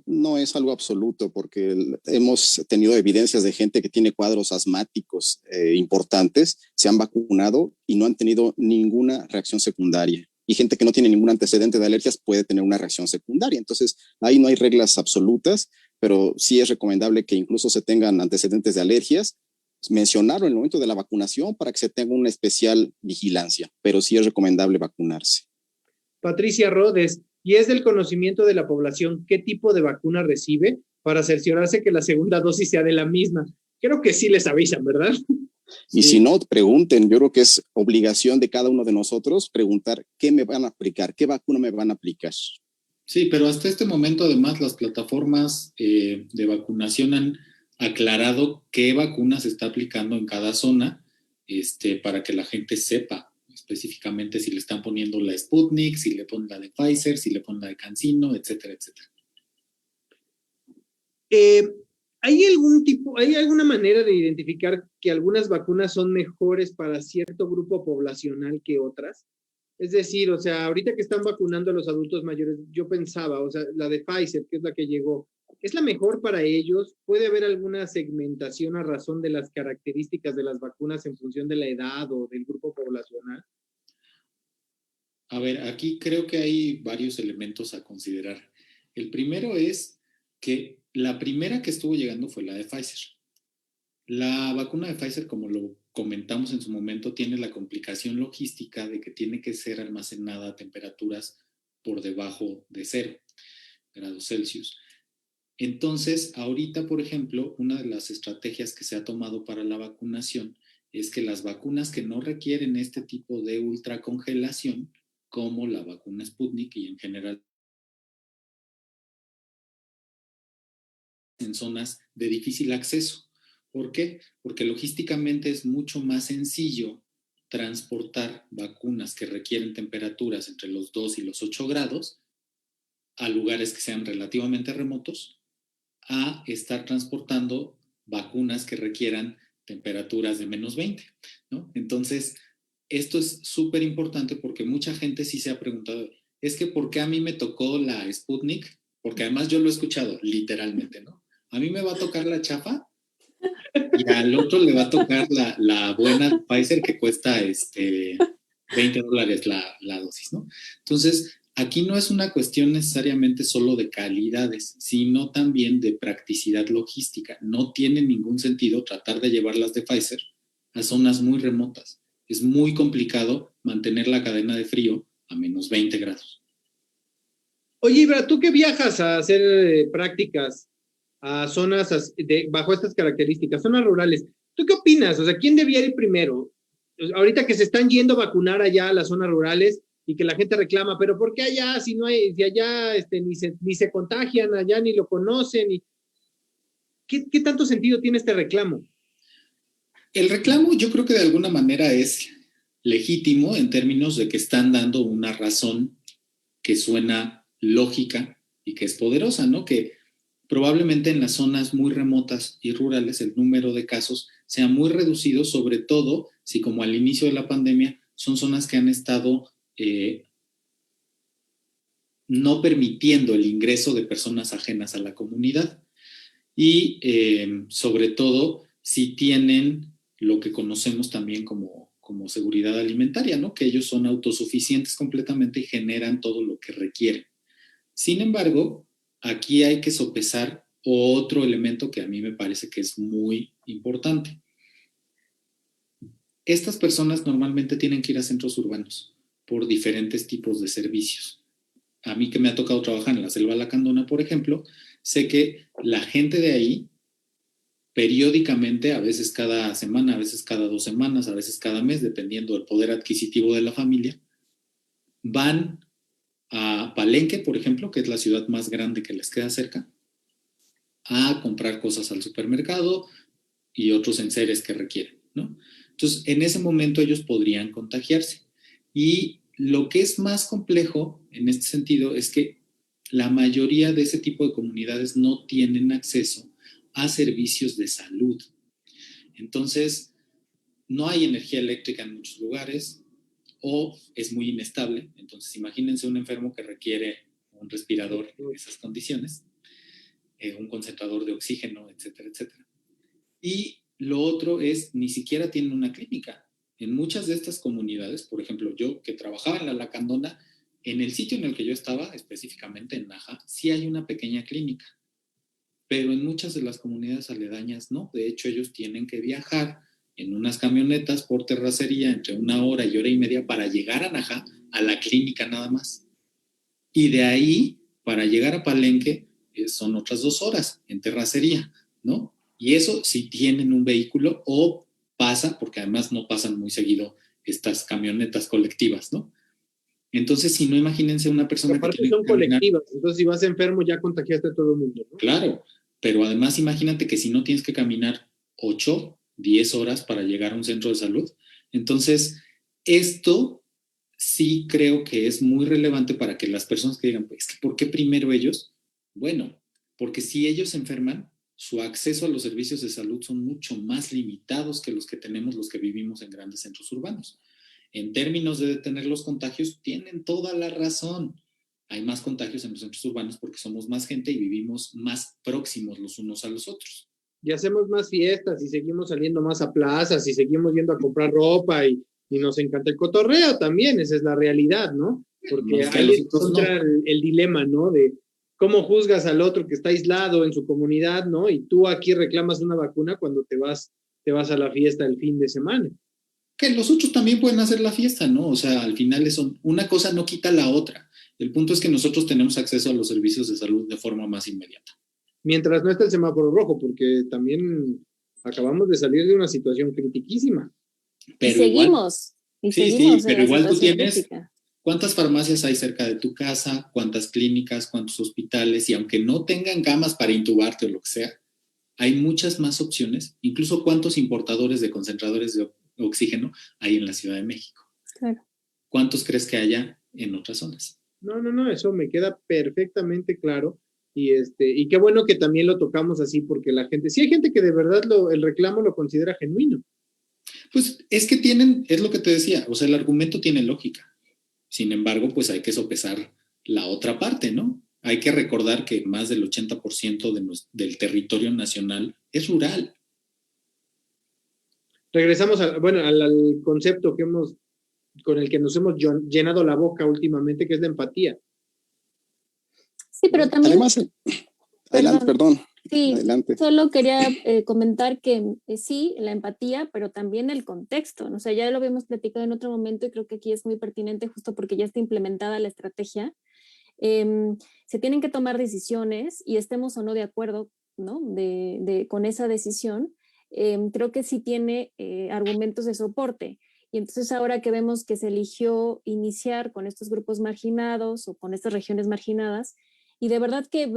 Speaker 2: No es algo absoluto, porque hemos tenido evidencias de gente que tiene cuadros asmáticos importantes, se han vacunado y no han tenido ninguna reacción secundaria. Y gente que no tiene ningún antecedente de alergias puede tener una reacción secundaria. Entonces, ahí no hay reglas absolutas, pero sí es recomendable que incluso se tengan antecedentes de alergias, mencionarlo en el momento de la vacunación para que se tenga una especial vigilancia, pero sí es recomendable vacunarse.
Speaker 1: Patricia Rodes, y es del conocimiento de la población qué tipo de vacuna recibe para cerciorarse que la segunda dosis sea de la misma. Creo que sí les avisan, ¿verdad?
Speaker 2: Y si no, pregunten. Yo creo que es obligación de cada uno de nosotros preguntar qué me van a aplicar, qué vacuna me van a aplicar.
Speaker 3: Sí, pero hasta este momento además las plataformas de vacunación han aclarado qué vacuna se está aplicando en cada zona para que la gente sepa específicamente si le están poniendo la Sputnik, si le ponen la de Pfizer, si le ponen la de CanSino, etcétera, etcétera.
Speaker 1: ¿Hay alguna manera de identificar que algunas vacunas son mejores para cierto grupo poblacional que otras? Es decir, o sea, ahorita que están vacunando a los adultos mayores, yo pensaba, o sea, la de Pfizer, que es la que llegó, ¿es la mejor para ellos? ¿Puede haber alguna segmentación a razón de las características de las vacunas en función de la edad o del grupo poblacional?
Speaker 3: A ver, aquí creo que hay varios elementos a considerar. El primero es que la primera que estuvo llegando fue la de Pfizer. La vacuna de Pfizer, como lo comentamos en su momento, tiene la complicación logística de que tiene que ser almacenada a temperaturas por debajo de 0 grados Celsius. Entonces, ahorita, por ejemplo, una de las estrategias que se ha tomado para la vacunación es que las vacunas que no requieren este tipo de ultracongelación como la vacuna Sputnik y en general en zonas de difícil acceso. ¿Por qué? Porque logísticamente es mucho más sencillo transportar vacunas que requieren temperaturas entre los 2 y los 8 grados a lugares que sean relativamente remotos, a estar transportando vacunas que requieran temperaturas de menos 20, ¿no? Entonces, esto es súper importante porque mucha gente sí se ha preguntado, es que ¿por qué a mí me tocó la Sputnik? Porque además yo lo he escuchado literalmente, ¿no? A mí me va a tocar la chafa y al otro le va a tocar la buena Pfizer que cuesta $20 la dosis, ¿no? Entonces, aquí no es una cuestión necesariamente solo de calidades, sino también de practicidad logística. No tiene ningún sentido tratar de llevarlas de Pfizer a zonas muy remotas. Es muy complicado mantener la cadena de frío a menos 20 grados.
Speaker 1: Oye, Ibra, tú que viajas a hacer prácticas a zonas bajo estas características, zonas rurales, ¿tú qué opinas? O sea, ¿quién debía ir primero? Ahorita que se están yendo a vacunar allá a las zonas rurales y que la gente reclama, pero ¿por qué allá si no hay, si allá ni se contagian, allá ni lo conocen? ¿Qué tanto sentido tiene este reclamo?
Speaker 3: El reclamo yo creo que de alguna manera es legítimo en términos de que están dando una razón que suena lógica y que es poderosa, ¿no? Que probablemente en las zonas muy remotas y rurales el número de casos sea muy reducido, sobre todo si como al inicio de la pandemia son zonas que han estado no permitiendo el ingreso de personas ajenas a la comunidad y sobre todo si tienen lo que conocemos también como seguridad alimentaria, ¿no? Que ellos son autosuficientes completamente y generan todo lo que requieren. Sin embargo, aquí hay que sopesar otro elemento que a mí me parece que es muy importante. Estas personas normalmente tienen que ir a centros urbanos por diferentes tipos de servicios. A mí que me ha tocado trabajar en la Selva Lacandona, por ejemplo, sé que la gente de ahí periódicamente, a veces cada semana, a veces cada 2 semanas, a veces cada mes, dependiendo del poder adquisitivo de la familia, van a Palenque, por ejemplo, que es la ciudad más grande que les queda cerca, a comprar cosas al supermercado y otros enseres que requieren, ¿no? Entonces, en ese momento ellos podrían contagiarse. Y lo que es más complejo en este sentido es que la mayoría de ese tipo de comunidades no tienen acceso a servicios de salud. Entonces, no hay energía eléctrica en muchos lugares o es muy inestable. Entonces, imagínense un enfermo que requiere un respirador en esas condiciones, un concentrador de oxígeno, etcétera, etcétera. Y lo otro es, ni siquiera tienen una clínica. En muchas de estas comunidades, por ejemplo, yo que trabajaba en la Lacandona, en el sitio en el que yo estaba, específicamente en Naja, sí hay una pequeña clínica, pero en muchas de las comunidades aledañas no. De hecho, ellos tienen que viajar en unas camionetas por terracería entre 1 hora y 1 hora y media para llegar a Naja, a la clínica nada más. Y de ahí, para llegar a Palenque, son otras 2 horas en terracería, ¿no? Y eso si tienen un vehículo o pasa, porque además no pasan muy seguido estas camionetas colectivas, ¿no? Entonces, si no, imagínense una persona
Speaker 1: aparte
Speaker 3: que tiene
Speaker 1: son colectivas, entonces si vas enfermo ya contagiaste a todo el mundo, ¿no?
Speaker 3: Claro, pero además imagínate que si no tienes que caminar 8, 10 horas para llegar a un centro de salud. Entonces, esto sí creo que es muy relevante para que las personas que digan, pues, ¿por qué primero ellos? Bueno, porque si ellos se enferman, su acceso a los servicios de salud son mucho más limitados que los que tenemos los que vivimos en grandes centros urbanos. En términos de detener los contagios, tienen toda la razón. Hay más contagios en los centros urbanos porque somos más gente y vivimos más próximos los unos a los otros.
Speaker 1: Y hacemos más fiestas y seguimos saliendo más a plazas y seguimos yendo a comprar ropa y nos encanta el cotorreo también, esa es la realidad, ¿no? Porque
Speaker 3: No es que
Speaker 1: ahí
Speaker 3: no.
Speaker 1: entra el dilema, ¿no? De cómo juzgas al otro que está aislado en su comunidad, ¿no? Y tú aquí reclamas una vacuna cuando te vas a la fiesta el fin de semana.
Speaker 3: Que los otros también pueden hacer la fiesta, ¿no? O sea, al final eso, una cosa no quita la otra. El punto es que nosotros tenemos acceso a los servicios de salud de forma más inmediata.
Speaker 1: Mientras no esté el semáforo rojo, porque también acabamos de salir de una situación critiquísima.
Speaker 4: Pero seguimos.
Speaker 3: Sí, pero igual tú tienes ¿Cuántas farmacias hay cerca de tu casa? ¿Cuántas clínicas? ¿Cuántos hospitales? Y aunque no tengan camas para intubarte o lo que sea, hay muchas más opciones. Incluso cuántos importadores de concentradores de oxígeno hay en la Ciudad de México.
Speaker 4: Claro.
Speaker 3: ¿Cuántos crees que haya en otras zonas?
Speaker 1: No, eso me queda perfectamente claro. Y qué bueno que también lo tocamos así, porque la gente, sí hay gente que de verdad el reclamo lo considera genuino.
Speaker 3: Pues es que tienen, es lo que te decía, o sea, el argumento tiene lógica. Sin embargo, pues hay que sopesar la otra parte, ¿no? Hay que recordar que más del 80% del territorio nacional es rural.
Speaker 1: Regresamos al concepto con el que nos hemos llenado la boca últimamente, que es la empatía.
Speaker 4: Sí, pero también...
Speaker 2: Además, perdón,
Speaker 4: sí,
Speaker 2: adelante.
Speaker 4: solo quería comentar que sí, la empatía, pero también el contexto, ¿no? O sea, ya lo habíamos platicado en otro momento y creo que aquí es muy pertinente justo porque ya está implementada la estrategia. Se tienen que tomar decisiones y estemos o no de acuerdo, ¿no? Con esa decisión, creo que sí tiene argumentos de soporte. Y entonces ahora que vemos que se eligió iniciar con estos grupos marginados o con estas regiones marginadas, y de verdad que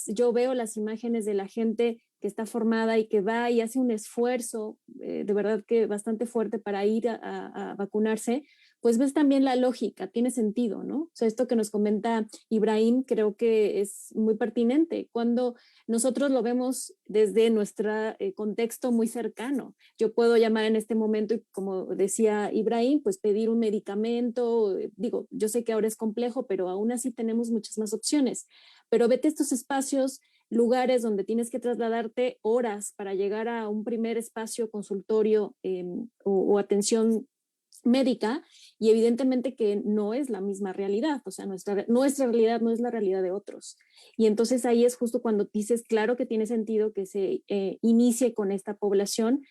Speaker 4: yo veo las imágenes de la gente que está formada y que va y hace un esfuerzo de verdad que bastante fuerte para ir a vacunarse, pues ves también la lógica, tiene sentido, ¿no? O sea, esto que nos comenta Ibrahim creo que es muy pertinente cuando nosotros lo vemos desde nuestro contexto muy cercano. Yo puedo llamar en este momento y como decía Ibrahim, pues pedir un medicamento, digo, yo sé que ahora es complejo, pero aún así tenemos muchas más opciones. Pero vete a estos espacios, lugares donde tienes que trasladarte horas para llegar a un primer espacio consultorio o atención médica y evidentemente que no es la misma realidad, o sea, nuestra realidad no es la realidad de otros. Y entonces ahí es justo cuando dices, claro que tiene sentido que se inicie con esta población,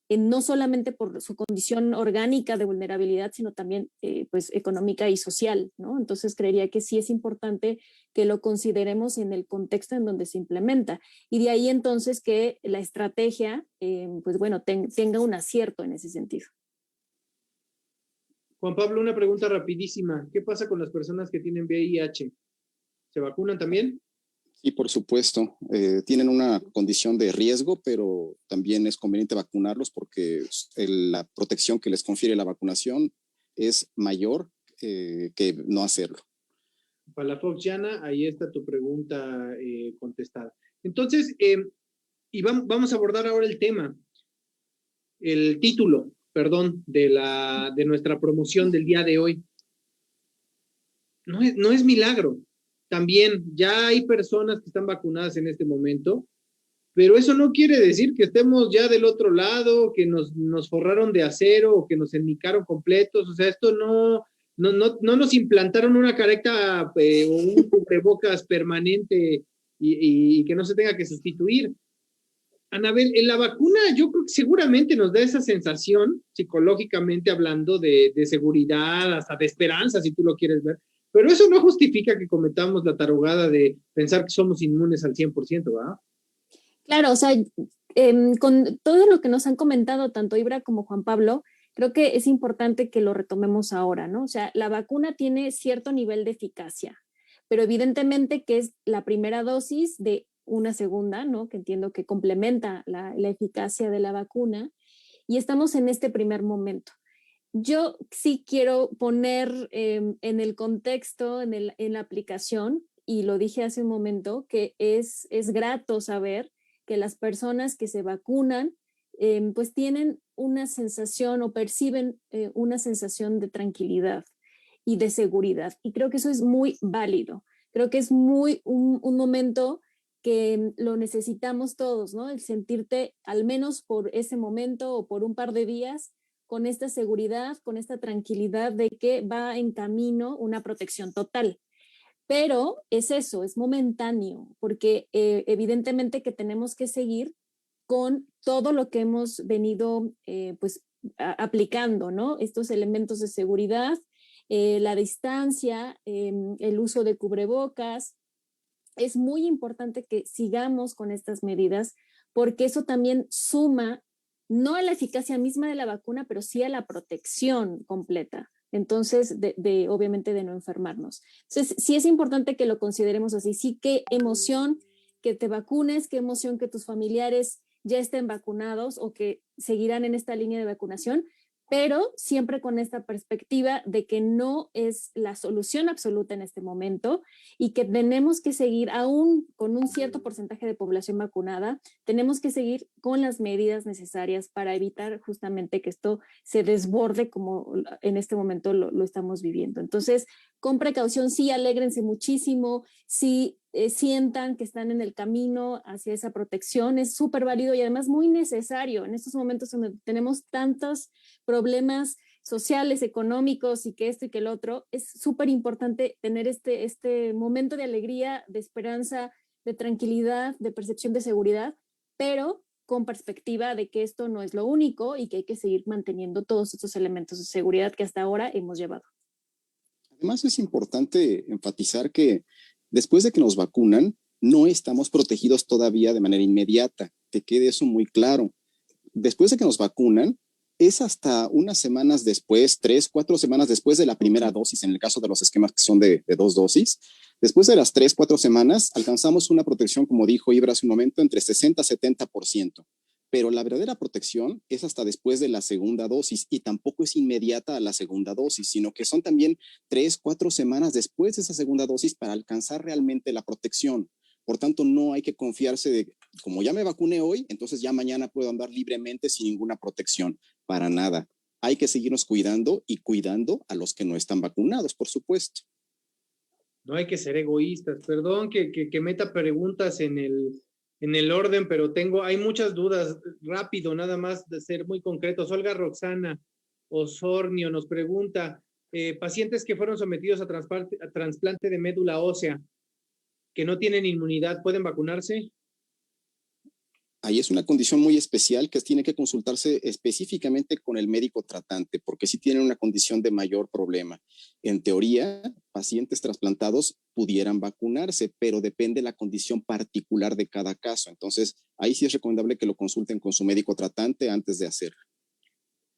Speaker 4: no solamente por su condición orgánica de vulnerabilidad, sino también pues económica y social, ¿no? Entonces creería que sí es importante que lo consideremos en el contexto en donde se implementa. Y de ahí entonces que la estrategia, pues bueno, tenga un acierto en ese sentido.
Speaker 1: Juan Pablo, una pregunta rapidísima. ¿Qué pasa con las personas que tienen VIH? ¿Se vacunan también?
Speaker 2: Sí, por supuesto. Tienen una condición de riesgo, pero también es conveniente vacunarlos porque la protección que les confiere la vacunación es mayor que no hacerlo.
Speaker 1: Palafox Yana, ahí está tu pregunta contestada. Entonces, y vamos a abordar ahora el título, perdón, de nuestra promoción del día de hoy. No es milagro. También ya hay personas que están vacunadas en este momento, pero eso no quiere decir que estemos ya del otro lado, que nos forraron de acero o que nos enmicaron completos. O sea, esto no nos implantaron una careta o un cubrebocas permanente y que no se tenga que sustituir. Anabel, en la vacuna yo creo que seguramente nos da esa sensación, psicológicamente hablando, de seguridad, hasta de esperanza, si tú lo quieres ver, pero eso no justifica que cometamos la tarugada de pensar que somos inmunes al 100%, ¿verdad?
Speaker 4: Claro, o sea, con todo lo que nos han comentado tanto Ibra como Juan Pablo, creo que es importante que lo retomemos ahora, ¿no? O sea, la vacuna tiene cierto nivel de eficacia, pero evidentemente que es la primera dosis de una segunda, ¿no? Que entiendo que complementa la eficacia de la vacuna y estamos en este primer momento. Yo sí quiero poner en el contexto, en la aplicación, y lo dije hace un momento, que es grato saber que las personas que se vacunan pues tienen una sensación o perciben una sensación de tranquilidad y de seguridad. Y creo que eso es muy válido. Creo que es un momento que lo necesitamos todos, ¿no? El sentirte al menos por ese momento o por un par de días con esta seguridad, con esta tranquilidad de que va en camino una protección total. Pero es eso, es momentáneo, porque evidentemente que tenemos que seguir con todo lo que hemos venido pues aplicando, ¿no? Estos elementos de seguridad, la distancia, el uso de cubrebocas. Es muy importante que sigamos con estas medidas porque eso también suma no a la eficacia misma de la vacuna, pero sí a la protección completa. Entonces, obviamente de no enfermarnos. Entonces, sí es importante que lo consideremos así. Sí, qué emoción que te vacunes, qué emoción que tus familiares ya estén vacunados o que seguirán en esta línea de vacunación, pero siempre con esta perspectiva de que no es la solución absoluta en este momento y que tenemos que seguir, aún con un cierto porcentaje de población vacunada, tenemos que seguir con las medidas necesarias para evitar justamente que esto se desborde como en este momento lo estamos viviendo. Entonces, con precaución, sí, alégrense muchísimo, sí, sientan que están en el camino hacia esa protección, es súper válido y además muy necesario en estos momentos donde tenemos tantos problemas sociales, económicos y que esto y que el otro, es súper importante tener este momento de alegría, de esperanza, de tranquilidad, de percepción de seguridad, pero con perspectiva de que esto no es lo único y que hay que seguir manteniendo todos estos elementos de seguridad que hasta ahora hemos llevado.
Speaker 2: Además, es importante enfatizar que después de que nos vacunan, no estamos protegidos todavía de manera inmediata. Que quede eso muy claro. Después de que nos vacunan, es hasta unas semanas después, 3, 4 semanas después de la primera dosis, en el caso de los esquemas que son de 2 dosis. Después de las 3, 4 semanas, alcanzamos una protección, como dijo Ibra hace un momento, entre 60 y 70%. Pero la verdadera protección es hasta después de la segunda dosis y tampoco es inmediata a la segunda dosis, sino que son también 3, 4 semanas después de esa segunda dosis para alcanzar realmente la protección. Por tanto, no hay que confiarse de, como ya me vacuné hoy, entonces ya mañana puedo andar libremente sin ninguna protección. Para nada. Hay que seguirnos cuidando y cuidando a los que no están vacunados, por supuesto.
Speaker 1: No hay que ser egoístas. Perdón que meta preguntas en el orden, pero hay muchas dudas. Rápido, nada más de ser muy concretos. Olga Roxana Osornio nos pregunta, pacientes que fueron sometidos a trasplante de médula ósea, que no tienen inmunidad, ¿pueden vacunarse?
Speaker 2: Ahí es una condición muy especial que tiene que consultarse específicamente con el médico tratante, porque sí tienen una condición de mayor problema. En teoría, pacientes trasplantados pudieran vacunarse, pero depende de la condición particular de cada caso. Entonces, ahí sí es recomendable que lo consulten con su médico tratante antes de hacerlo.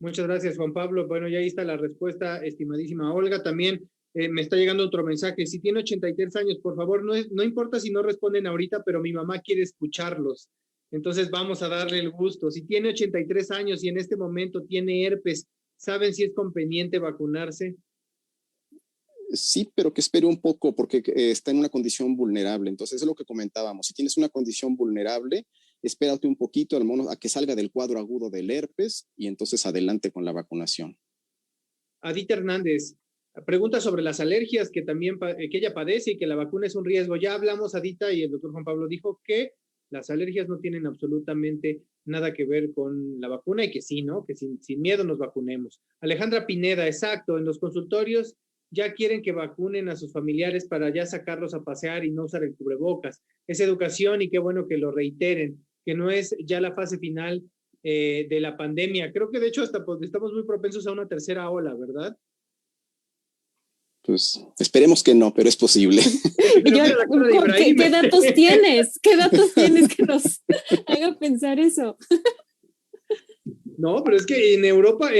Speaker 1: Muchas gracias, Juan Pablo. Bueno, ya ahí está la respuesta, estimadísima Olga. También me está llegando otro mensaje. Si tiene 83 años, por favor, no importa si no responden ahorita, pero mi mamá quiere escucharlos. Entonces vamos a darle el gusto. Si tiene 83 años y en este momento tiene herpes, ¿saben si es conveniente vacunarse?
Speaker 2: Sí, pero que espere un poco porque está en una condición vulnerable. Entonces es lo que comentábamos. Si tienes una condición vulnerable, espérate un poquito, al menos a que salga del cuadro agudo del herpes y entonces adelante con la vacunación.
Speaker 1: Adita Hernández pregunta sobre las alergias que ella padece y que la vacuna es un riesgo. Ya hablamos, Adita, y el doctor Juan Pablo dijo que las alergias no tienen absolutamente nada que ver con la vacuna y que sí, ¿no? Que sin miedo nos vacunemos. Alejandra Pineda, exacto, en los consultorios ya quieren que vacunen a sus familiares para ya sacarlos a pasear y no usar el cubrebocas. Es educación y qué bueno que lo reiteren, que no es ya la fase final de la pandemia. Creo que de hecho hasta estamos muy propensos a una tercera ola, ¿verdad?
Speaker 2: Pues esperemos que no, pero es posible.
Speaker 4: ¿Qué datos tienes? ¿Qué datos tienes que nos haga pensar eso?
Speaker 1: No, pero es que en Europa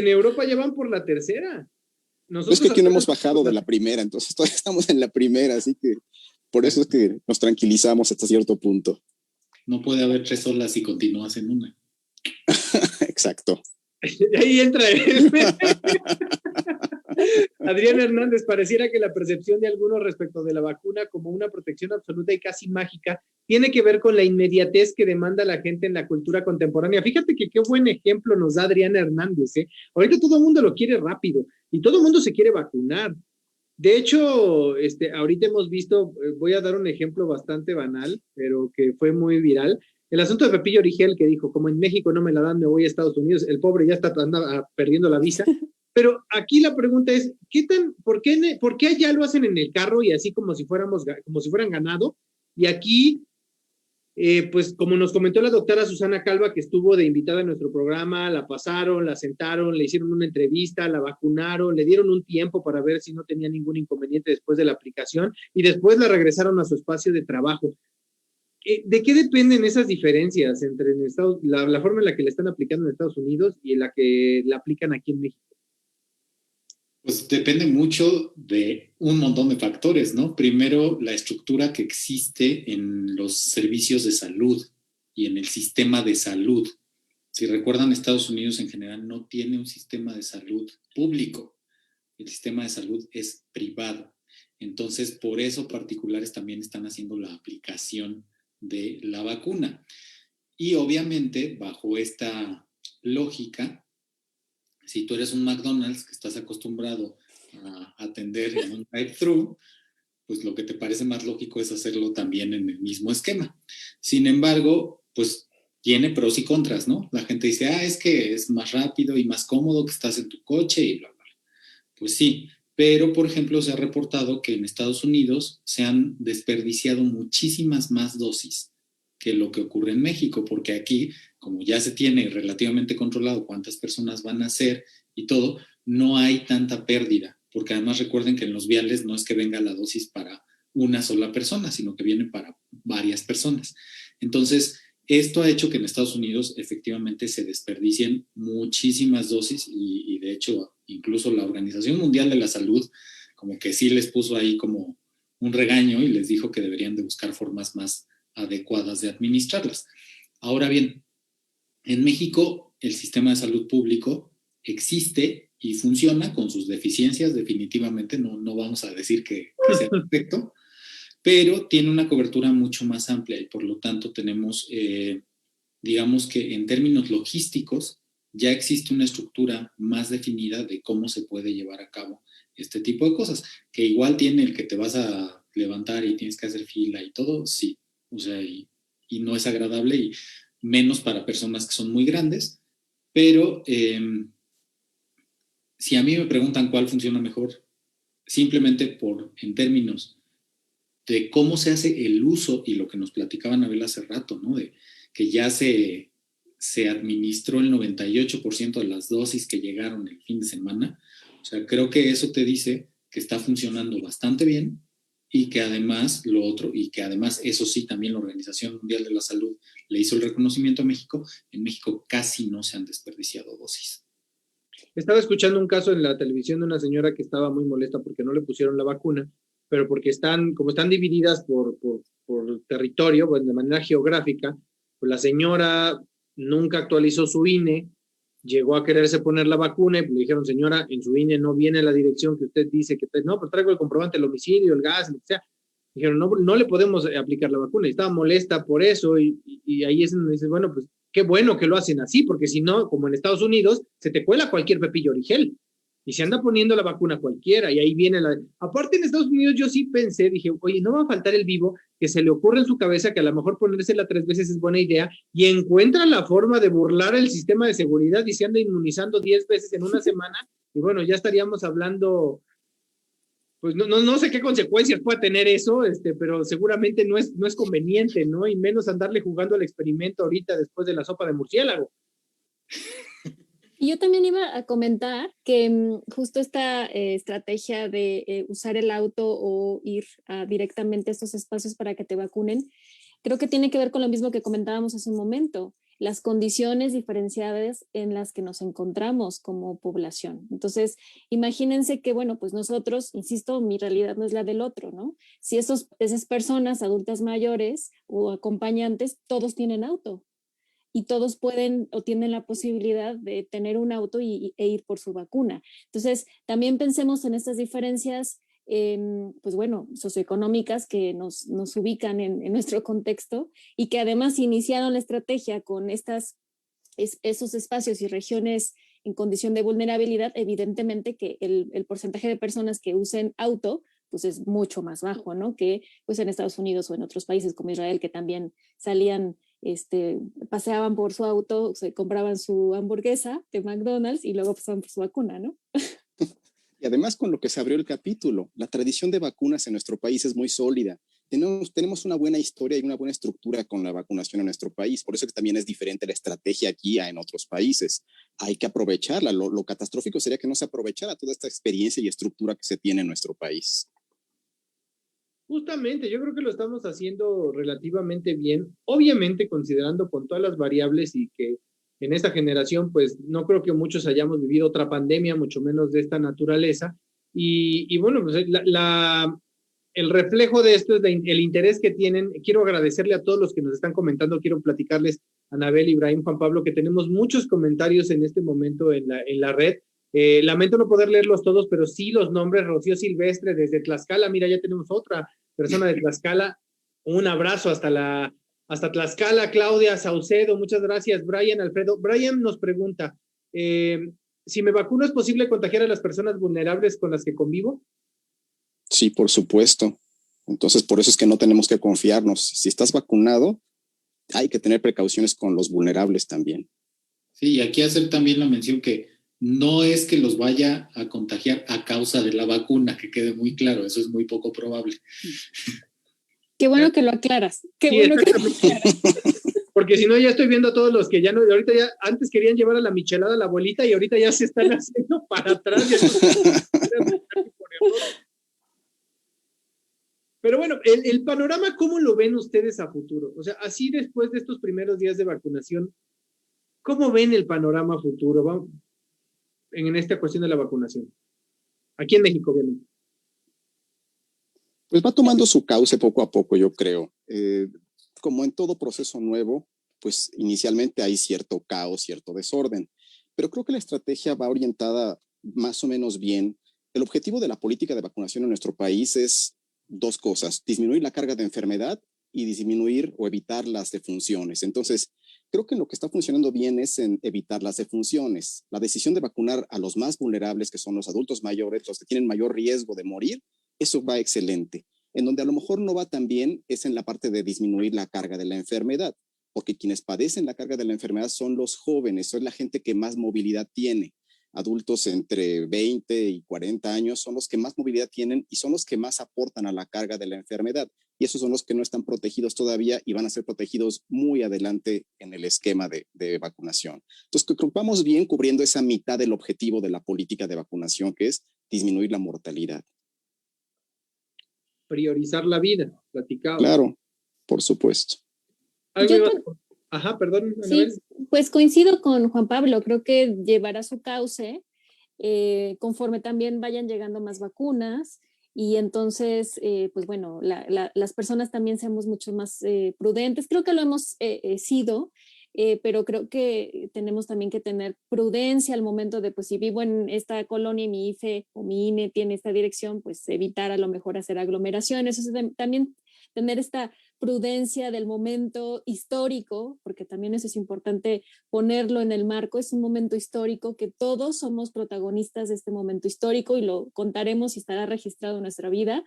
Speaker 1: ya van por la tercera.
Speaker 2: Es que aquí no hemos bajado de la primera, entonces todavía estamos en la primera, así que por eso es que nos tranquilizamos hasta cierto punto.
Speaker 3: No puede haber 3 olas si continúas en una.
Speaker 2: Exacto.
Speaker 1: Ahí entra Adrián Hernández, pareciera que la percepción de algunos respecto de la vacuna como una protección absoluta y casi mágica tiene que ver con la inmediatez que demanda la gente en la cultura contemporánea. Fíjate que qué buen ejemplo nos da Adrián Hernández, ¿eh? Ahorita todo el mundo lo quiere rápido y todo el mundo se quiere vacunar. De hecho, ahorita hemos visto, voy a dar un ejemplo bastante banal, pero que fue muy viral. El asunto de Pepillo Origel, que dijo, como en México no me la dan, me voy a Estados Unidos. El pobre ya está perdiendo la visa. Pero aquí la pregunta es, ¿por qué allá lo hacen en el carro y así como si fueran ganado? Y aquí, pues como nos comentó la doctora Susana Calva, que estuvo de invitada en nuestro programa, la pasaron, la sentaron, le hicieron una entrevista, la vacunaron, le dieron un tiempo para ver si no tenía ningún inconveniente después de la aplicación y después la regresaron a su espacio de trabajo. ¿De qué dependen esas diferencias entre la forma en la que la están aplicando en Estados Unidos y en la que la aplican aquí en México?
Speaker 3: Pues depende mucho de un montón de factores, ¿no? Primero, la estructura que existe en los servicios de salud y en el sistema de salud. Si recuerdan, Estados Unidos en general no tiene un sistema de salud público. El sistema de salud es privado. Entonces, por eso particulares también están haciendo la aplicación de la vacuna. Y obviamente, bajo esta lógica, si tú eres un McDonald's que estás acostumbrado a atender en un drive-thru, pues lo que te parece más lógico es hacerlo también en el mismo esquema. Sin embargo, pues tiene pros y contras, ¿no? La gente dice, es que es más rápido y más cómodo que estás en tu coche y bla, bla. Pues sí, pero por ejemplo se ha reportado que en Estados Unidos se han desperdiciado muchísimas más dosis que lo que ocurre en México, porque aquí, como ya se tiene relativamente controlado cuántas personas van a ser y todo, no hay tanta pérdida, porque además recuerden que en los viales no es que venga la dosis para una sola persona, sino que viene para varias personas. Entonces, esto ha hecho que en Estados Unidos efectivamente se desperdicien muchísimas dosis y de hecho incluso la Organización Mundial de la Salud como que sí les puso ahí como un regaño y les dijo que deberían de buscar formas más adecuadas de administrarlas. Ahora bien, en México el sistema de salud público existe y funciona con sus deficiencias, definitivamente, no vamos a decir que sea perfecto, pero tiene una cobertura mucho más amplia y por lo tanto tenemos, digamos que en términos logísticos, ya existe una estructura más definida de cómo se puede llevar a cabo este tipo de cosas, que igual tiene el que te vas a levantar y tienes que hacer fila y todo, sí, o sea, y no es agradable y menos para personas que son muy grandes, pero si a mí me preguntan cuál funciona mejor, simplemente en términos de cómo se hace el uso y lo que nos platicaba Anabel hace rato, ¿no? De que ya se administró el 98% de las dosis que llegaron el fin de semana. O sea, creo que eso te dice que está funcionando bastante bien y que además lo otro, y que además eso sí, también la Organización Mundial de la Salud le hizo el reconocimiento a México, en México casi no se han desperdiciado dosis.
Speaker 1: Estaba escuchando un caso en la televisión de una señora que estaba muy molesta porque no le pusieron la vacuna, pero porque como están divididas por territorio, pues de manera geográfica, pues la señora nunca actualizó su INE, llegó a quererse poner la vacuna y pues le dijeron, señora, en su INE no viene la dirección que usted dice que no, pues traigo el comprobante del homicidio, el gas, lo que sea. Dijeron, no le podemos aplicar la vacuna, y estaba molesta por eso, y ahí es donde dices, bueno, pues qué bueno que lo hacen así, porque si no, como en Estados Unidos, se te cuela cualquier pepillo origel y se anda poniendo la vacuna cualquiera, y ahí viene la... Aparte en Estados Unidos yo sí pensé, dije, oye, no va a faltar el vivo que se le ocurre en su cabeza que a lo mejor ponérsela 3 veces es buena idea y encuentra la forma de burlar el sistema de seguridad y se anda inmunizando 10 veces en una semana, y bueno, ya estaríamos hablando... Pues no sé qué consecuencias puede tener eso, pero seguramente no es conveniente, ¿no? Y menos andarle jugando al experimento ahorita después de la sopa de murciélago.
Speaker 4: Y yo también iba a comentar que justo esta estrategia de usar el auto o ir directamente a estos espacios para que te vacunen, creo que tiene que ver con lo mismo que comentábamos hace un momento, las condiciones diferenciadas en las que nos encontramos como población. Entonces, imagínense que, bueno, pues nosotros, insisto, mi realidad no es la del otro, ¿no? Si esas personas adultas mayores o acompañantes, todos tienen auto y todos pueden o tienen la posibilidad de tener un auto e ir por su vacuna. Entonces, también pensemos en estas diferencias, pues bueno, socioeconómicas que nos ubican en nuestro contexto y que además iniciaron la estrategia con esos espacios y regiones en condición de vulnerabilidad. Evidentemente que el porcentaje de personas que usen auto pues es mucho más bajo, ¿no? Que pues en Estados Unidos o en otros países como Israel, que también salían, paseaban por su auto, se compraban su hamburguesa de McDonald's y luego pasaban por su vacuna, ¿no?
Speaker 2: Y además con lo que se abrió el capítulo, la tradición de vacunas en nuestro país es muy sólida. Tenemos una buena historia y una buena estructura con la vacunación en nuestro país. Por eso que también es diferente la estrategia aquí a en otros países. Hay que aprovecharla. Lo catastrófico sería que no se aprovechara toda esta experiencia y estructura que se tiene en nuestro país.
Speaker 1: Justamente, yo creo que lo estamos haciendo relativamente bien, obviamente considerando con todas las variables y que en esta generación, pues no creo que muchos hayamos vivido otra pandemia, mucho menos de esta naturaleza. Y bueno, pues el reflejo de esto es el interés que tienen. Quiero agradecerle a todos los que nos están comentando, quiero platicarles, Anabel, Ibrahim, Juan Pablo, que tenemos muchos comentarios en este momento en la red. Lamento no poder leerlos todos, pero sí los nombres. Rocío Silvestre desde Tlaxcala, mira, ya tenemos otra persona de Tlaxcala. Un abrazo hasta Tlaxcala. Claudia Saucedo, muchas gracias. Brian Alfredo. Brian nos pregunta, si me vacuno, ¿es posible contagiar a las personas vulnerables con las que convivo?
Speaker 2: Sí, por supuesto. Entonces, por eso es que no tenemos que confiarnos. Si estás vacunado, hay que tener precauciones con los vulnerables también.
Speaker 3: Sí, y aquí hacer también la mención que no es que los vaya a contagiar a causa de la vacuna, que quede muy claro, eso es muy poco probable.
Speaker 4: Qué bueno que lo aclaras. Qué
Speaker 1: Sí,
Speaker 4: bueno que lo aclaras.
Speaker 1: Porque si no, ya estoy viendo a todos los que ya no, ahorita ya, antes querían llevar a la michelada a la abuelita y ahorita ya se están haciendo para atrás. Pero bueno, el panorama, ¿cómo lo ven ustedes a futuro? O sea, así después de estos primeros días de vacunación, ¿cómo ven el panorama futuro? Vamos, en esta cuestión de la vacunación. Aquí en México, obviamente.
Speaker 2: Pues va tomando su cauce poco a poco, yo creo. Como en todo proceso nuevo, pues inicialmente hay cierto caos, cierto desorden, pero creo que la estrategia va orientada más o menos bien. El objetivo de la política de vacunación en nuestro país es dos cosas: disminuir la carga de enfermedad y disminuir o evitar las defunciones. Entonces, creo que lo que está funcionando bien es en evitar las defunciones. La decisión de vacunar a los más vulnerables, que son los adultos mayores, los que tienen mayor riesgo de morir, eso va excelente. En donde a lo mejor no va tan bien es en la parte de disminuir la carga de la enfermedad, porque quienes padecen la carga de la enfermedad son los jóvenes, son la gente que más movilidad tiene. Adultos entre 20 y 40 años son los que más movilidad tienen y son los que más aportan a la carga de la enfermedad. Y esos son los que no están protegidos todavía y van a ser protegidos muy adelante en el esquema de vacunación. Entonces, creo que vamos bien cubriendo esa mitad del objetivo de la política de vacunación, que es disminuir la mortalidad.
Speaker 1: Priorizar la vida, platicado.
Speaker 2: Claro, por supuesto.
Speaker 1: Ajá, perdón,
Speaker 4: Anabel. Sí, pues coincido con Juan Pablo, creo que llevará su cauce conforme también vayan llegando más vacunas y entonces, pues bueno, las personas también seamos mucho más prudentes. Creo que lo hemos sido, pero creo que tenemos también que tener prudencia al momento de, pues si vivo en esta colonia y mi IFE o mi INE tiene esta dirección, pues evitar a lo mejor hacer aglomeraciones, o sea, también tener esta prudencia del momento histórico, porque también eso es importante ponerlo en el marco, es un momento histórico que todos somos protagonistas de este momento histórico y lo contaremos y estará registrado en nuestra vida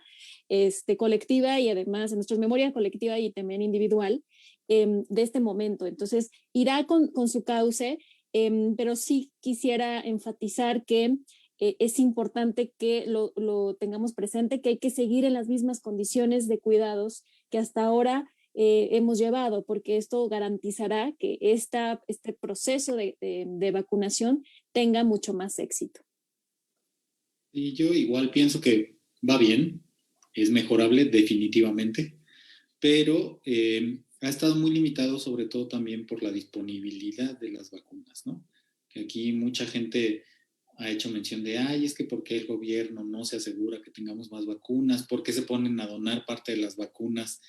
Speaker 4: colectiva y además en nuestra memoria colectiva y también individual de este momento. Entonces, irá con su cauce, pero sí quisiera enfatizar que es importante que lo tengamos presente, que hay que seguir en las mismas condiciones de cuidados que hasta ahora hemos llevado, porque esto garantizará que este proceso de vacunación tenga mucho más éxito.
Speaker 3: Y yo igual pienso que va bien, es mejorable definitivamente, pero ha estado muy limitado sobre todo también por la disponibilidad de las vacunas, ¿no? Que aquí mucha gente ha hecho mención de, ay, es que ¿por qué el gobierno no se asegura que tengamos más vacunas? ¿Por qué se ponen a donar parte de las vacunas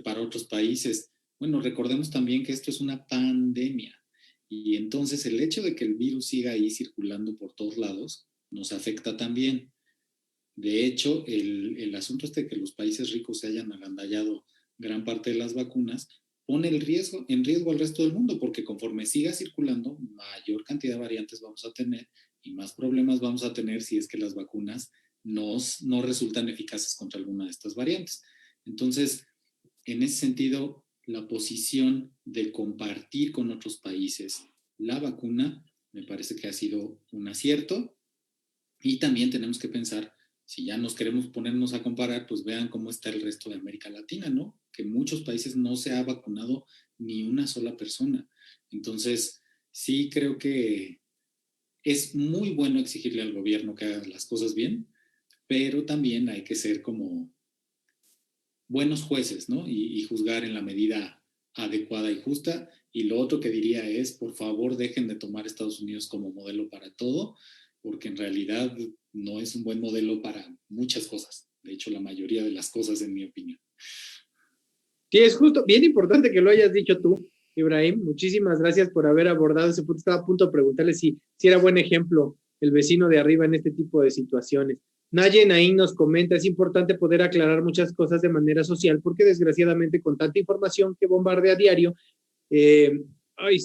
Speaker 3: para otros países? Bueno, recordemos también que esto es una pandemia y entonces el hecho de que el virus siga ahí circulando por todos lados nos afecta también. De hecho, el asunto de que los países ricos se hayan agandallado gran parte de las vacunas pone en riesgo al resto del mundo, porque conforme siga circulando, mayor cantidad de variantes vamos a tener y más problemas vamos a tener si es que las vacunas no resultan eficaces contra alguna de estas variantes. Entonces, en ese sentido, la posición de compartir con otros países la vacuna me parece que ha sido un acierto y también tenemos que pensar, si ya nos queremos ponernos a comparar, pues vean cómo está el resto de América Latina, ¿no? Que en muchos países no se ha vacunado ni una sola persona. Entonces, sí creo que es muy bueno exigirle al gobierno que haga las cosas bien, pero también hay que ser como buenos jueces, ¿no? Y juzgar en la medida adecuada y justa Y lo otro que diría es, por favor, dejen de tomar a Estados Unidos como modelo para todo, porque en realidad no es un buen modelo para muchas cosas. De hecho, la mayoría de las cosas, en mi opinión.
Speaker 1: Sí, es justo, bien importante que lo hayas dicho tú, Ibrahim. Muchísimas gracias por haber abordado ese punto. Estaba a punto de preguntarle si era buen ejemplo el vecino de arriba en este tipo de situaciones. Naye Naín nos comenta, es importante poder aclarar muchas cosas de manera social, porque desgraciadamente con tanta información que bombardea a diario, ay,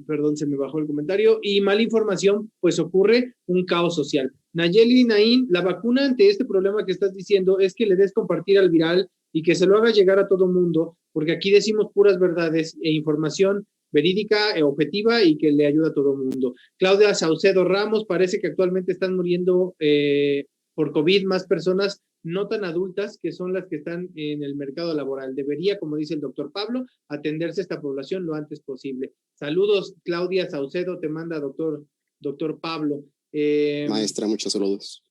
Speaker 1: perdón, se me bajó el comentario, y mala información, pues ocurre un caos social. Nayeli Naín, la vacuna ante este problema que estás diciendo es que le des compartir al viral y que se lo haga llegar a todo mundo, porque aquí decimos puras verdades e información verídica, objetiva y que le ayuda a todo mundo. Claudia Saucedo Ramos, parece que actualmente están muriendo por COVID más personas no tan adultas, que son las que están en el mercado laboral. Debería, como dice el doctor Pablo, atenderse a esta población lo antes posible. Saludos, Claudia Saucedo, te manda doctor Pablo.
Speaker 2: Maestra, muchos saludos.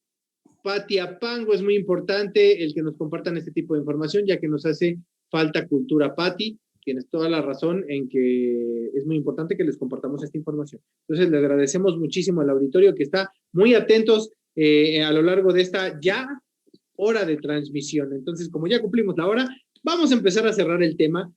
Speaker 1: Patia Pango, es muy importante el que nos compartan este tipo de información, ya que nos hace falta cultura. Pati, tienes toda la razón en que es muy importante que les compartamos esta información. Entonces, le agradecemos muchísimo al auditorio que está muy atentos a lo largo de esta ya hora de transmisión. Entonces, como ya cumplimos la hora, vamos a empezar a cerrar el tema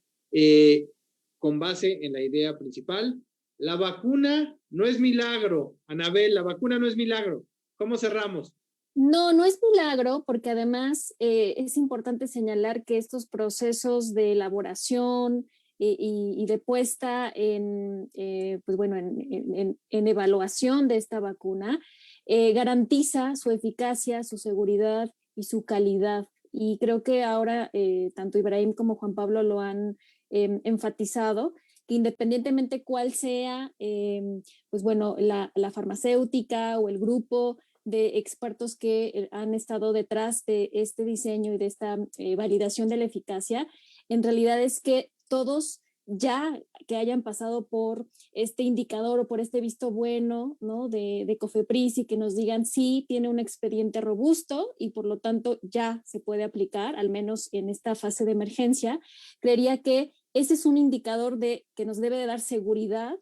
Speaker 1: con base en la idea principal. La vacuna no es milagro. Anabel, la vacuna no es milagro. ¿Cómo cerramos?
Speaker 4: No, no es milagro, porque además es importante señalar que estos procesos de elaboración y de puesta pues bueno, en evaluación de esta vacuna garantiza su eficacia, su seguridad y su calidad. Y creo que ahora tanto Ibrahim como Juan Pablo lo han enfatizado, que independientemente cuál sea, pues bueno, la farmacéutica o el grupo de expertos que han estado detrás de este diseño y de esta validación de la eficacia, en realidad es que todos ya que hayan pasado por este indicador o por este visto bueno, ¿no? de COFEPRIS y que nos digan sí, tiene un expediente robusto y por lo tanto ya se puede aplicar, al menos en esta fase de emergencia, creería que ese es un indicador que nos debe de dar seguridad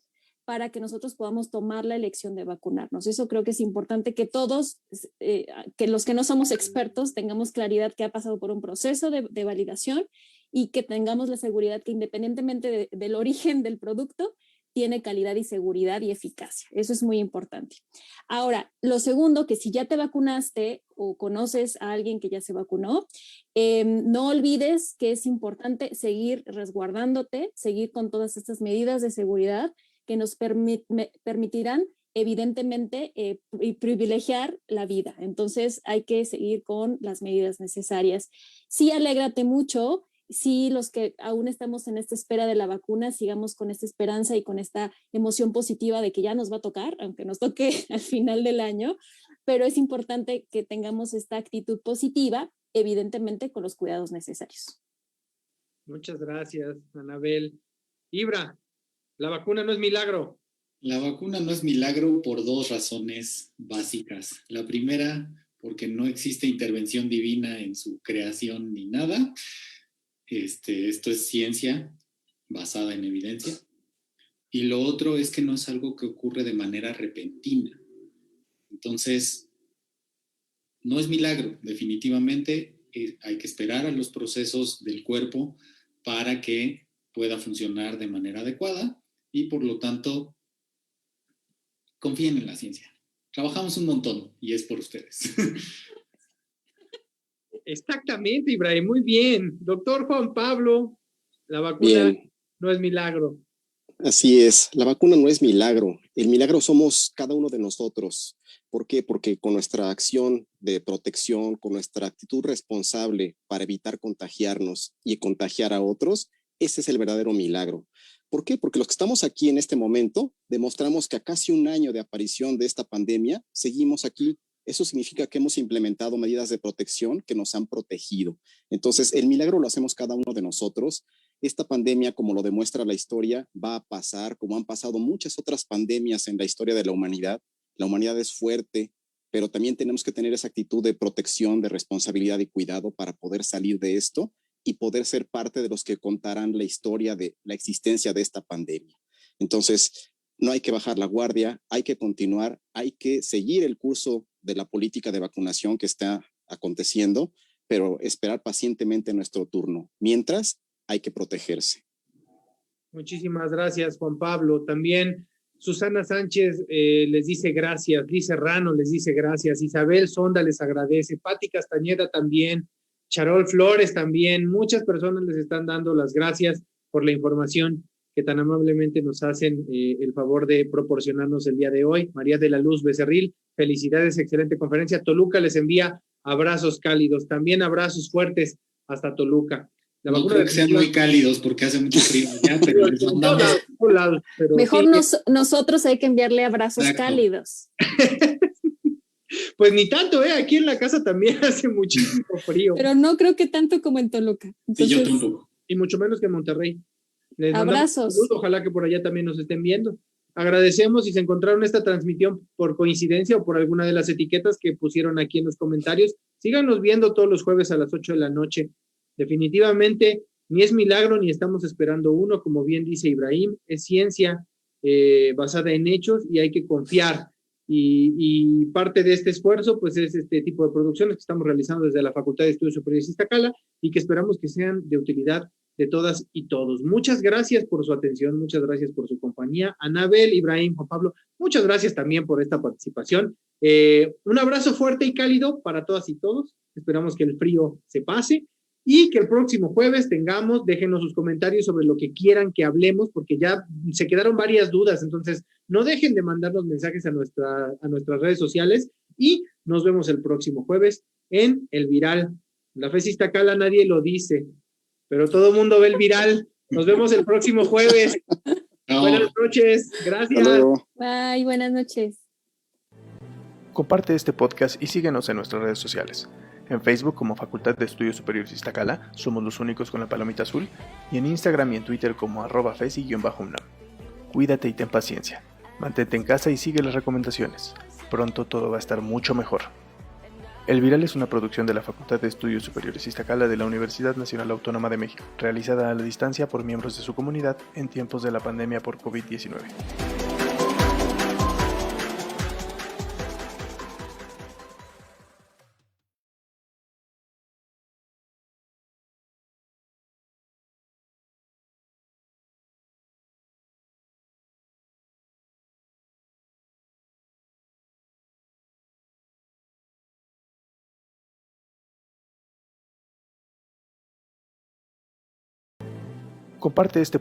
Speaker 4: para que nosotros podamos tomar la elección de vacunarnos. Eso creo que es importante que todos, que los que no somos expertos, tengamos claridad que ha pasado por un proceso de validación y que tengamos la seguridad que independientemente del origen del producto, tiene calidad y seguridad y eficacia. Eso es muy importante. Ahora, lo segundo, que si ya te vacunaste o conoces a alguien que ya se vacunó, no olvides que es importante seguir resguardándote, seguir con todas estas medidas de seguridad que nos permitirán evidentemente privilegiar la vida. Entonces hay que seguir con las medidas necesarias. Sí, alégrate mucho. Sí, los que aún estamos en esta espera de la vacuna, sigamos con esta esperanza y con esta emoción positiva de que ya nos va a tocar, aunque nos toque al final del año, pero es importante que tengamos esta actitud positiva, evidentemente con los cuidados necesarios.
Speaker 1: Muchas gracias, Anabel. Ibra, la vacuna no es milagro.
Speaker 3: La vacuna no es milagro por dos razones básicas. La primera, porque no existe intervención divina en su creación ni nada. Esto es ciencia basada en evidencia. Y lo otro es que no es algo que ocurre de manera repentina. Entonces, no es milagro, definitivamente. Hay que esperar a los procesos del cuerpo para que pueda funcionar de manera adecuada y por lo tanto confíen en la ciencia. Trabajamos un montón y es por ustedes.
Speaker 1: Exactamente, Ibrahim, muy bien. Doctor Juan Pablo, la vacuna no es milagro.
Speaker 2: Así es, la vacuna no es milagro. El milagro somos cada uno de nosotros. ¿Por qué? Porque con nuestra acción de protección, con nuestra actitud responsable para evitar contagiarnos y contagiar a otros, ese es el verdadero milagro. ¿Por qué? Porque los que estamos aquí en este momento demostramos que a casi un año de aparición de esta pandemia, seguimos aquí. Eso significa que hemos implementado medidas de protección que nos han protegido. Entonces, el milagro lo hacemos cada uno de nosotros. Esta pandemia, como lo demuestra la historia, va a pasar, como han pasado muchas otras pandemias en la historia de la humanidad. La humanidad es fuerte, pero también tenemos que tener esa actitud de protección, de responsabilidad y cuidado para poder salir de esto y poder ser parte de los que contarán la historia de la existencia de esta pandemia. Entonces, no hay que bajar la guardia, hay que continuar, hay que seguir el curso de la política de vacunación que está aconteciendo, pero esperar pacientemente nuestro turno. Mientras, hay que protegerse.
Speaker 1: Muchísimas gracias, Juan Pablo. También Susana Sánchez les dice gracias, Liz Serrano les dice gracias, Isabel Sonda les agradece, Pati Castañeda también, Charol Flores también, muchas personas les están dando las gracias por la información que tan amablemente nos hacen el favor de proporcionarnos el día de hoy. María de la Luz Becerril, felicidades, excelente conferencia. Toluca les envía abrazos cálidos, también abrazos fuertes hasta Toluca.
Speaker 3: No creo que sean muy cálidos porque hace mucho frío allá, pero les mandamos...
Speaker 4: Mejor sí. Nosotros hay que enviarle abrazos cálidos.
Speaker 1: Pues ni tanto, aquí en la casa también hace muchísimo frío.
Speaker 4: Pero no creo que tanto como en Toluca.
Speaker 3: Entonces, sí, yo tampoco.
Speaker 1: Y mucho menos que en Monterrey. Les
Speaker 4: abrazos.
Speaker 1: Saludo, ojalá que por allá también nos estén viendo. Agradecemos si se encontraron esta transmisión por coincidencia o por alguna de las etiquetas que pusieron aquí en los comentarios. Síganos viendo todos los jueves a las 8 de la noche. Definitivamente ni es milagro ni estamos esperando uno, como bien dice Ibrahim, es ciencia basada en hechos y hay que confiar. Y parte de este esfuerzo pues es este tipo de producciones que estamos realizando desde la Facultad de Estudios Superiores Iztacala y que esperamos que sean de utilidad de todas y todos. Muchas gracias por su atención, muchas gracias por su compañía. Anabel, Ibrahim, Juan Pablo, muchas gracias también por esta participación. Un abrazo fuerte y cálido para todas y todos. Esperamos que el frío se pase y que el próximo jueves déjenos sus comentarios sobre lo que quieran que hablemos, porque ya se quedaron varias dudas, entonces no dejen de mandarnos mensajes a nuestras redes sociales y nos vemos el próximo jueves en El Viral. La FES Iztacala nadie lo dice, pero todo el mundo ve El Viral. Nos vemos el próximo jueves. No. Buenas noches, gracias.
Speaker 4: Bye, buenas noches.
Speaker 5: Comparte este podcast y síguenos en nuestras redes sociales. En Facebook como Facultad de Estudios Superiores Iztacala, somos los únicos con la palomita azul, y en Instagram y en Twitter como @fesi_UNAM. Cuídate y ten paciencia. Mantente en casa y sigue las recomendaciones. Pronto todo va a estar mucho mejor. El Viral es una producción de la Facultad de Estudios Superiores Iztacala de la Universidad Nacional Autónoma de México, realizada a la distancia por miembros de su comunidad en tiempos de la pandemia por COVID-19. Comparte este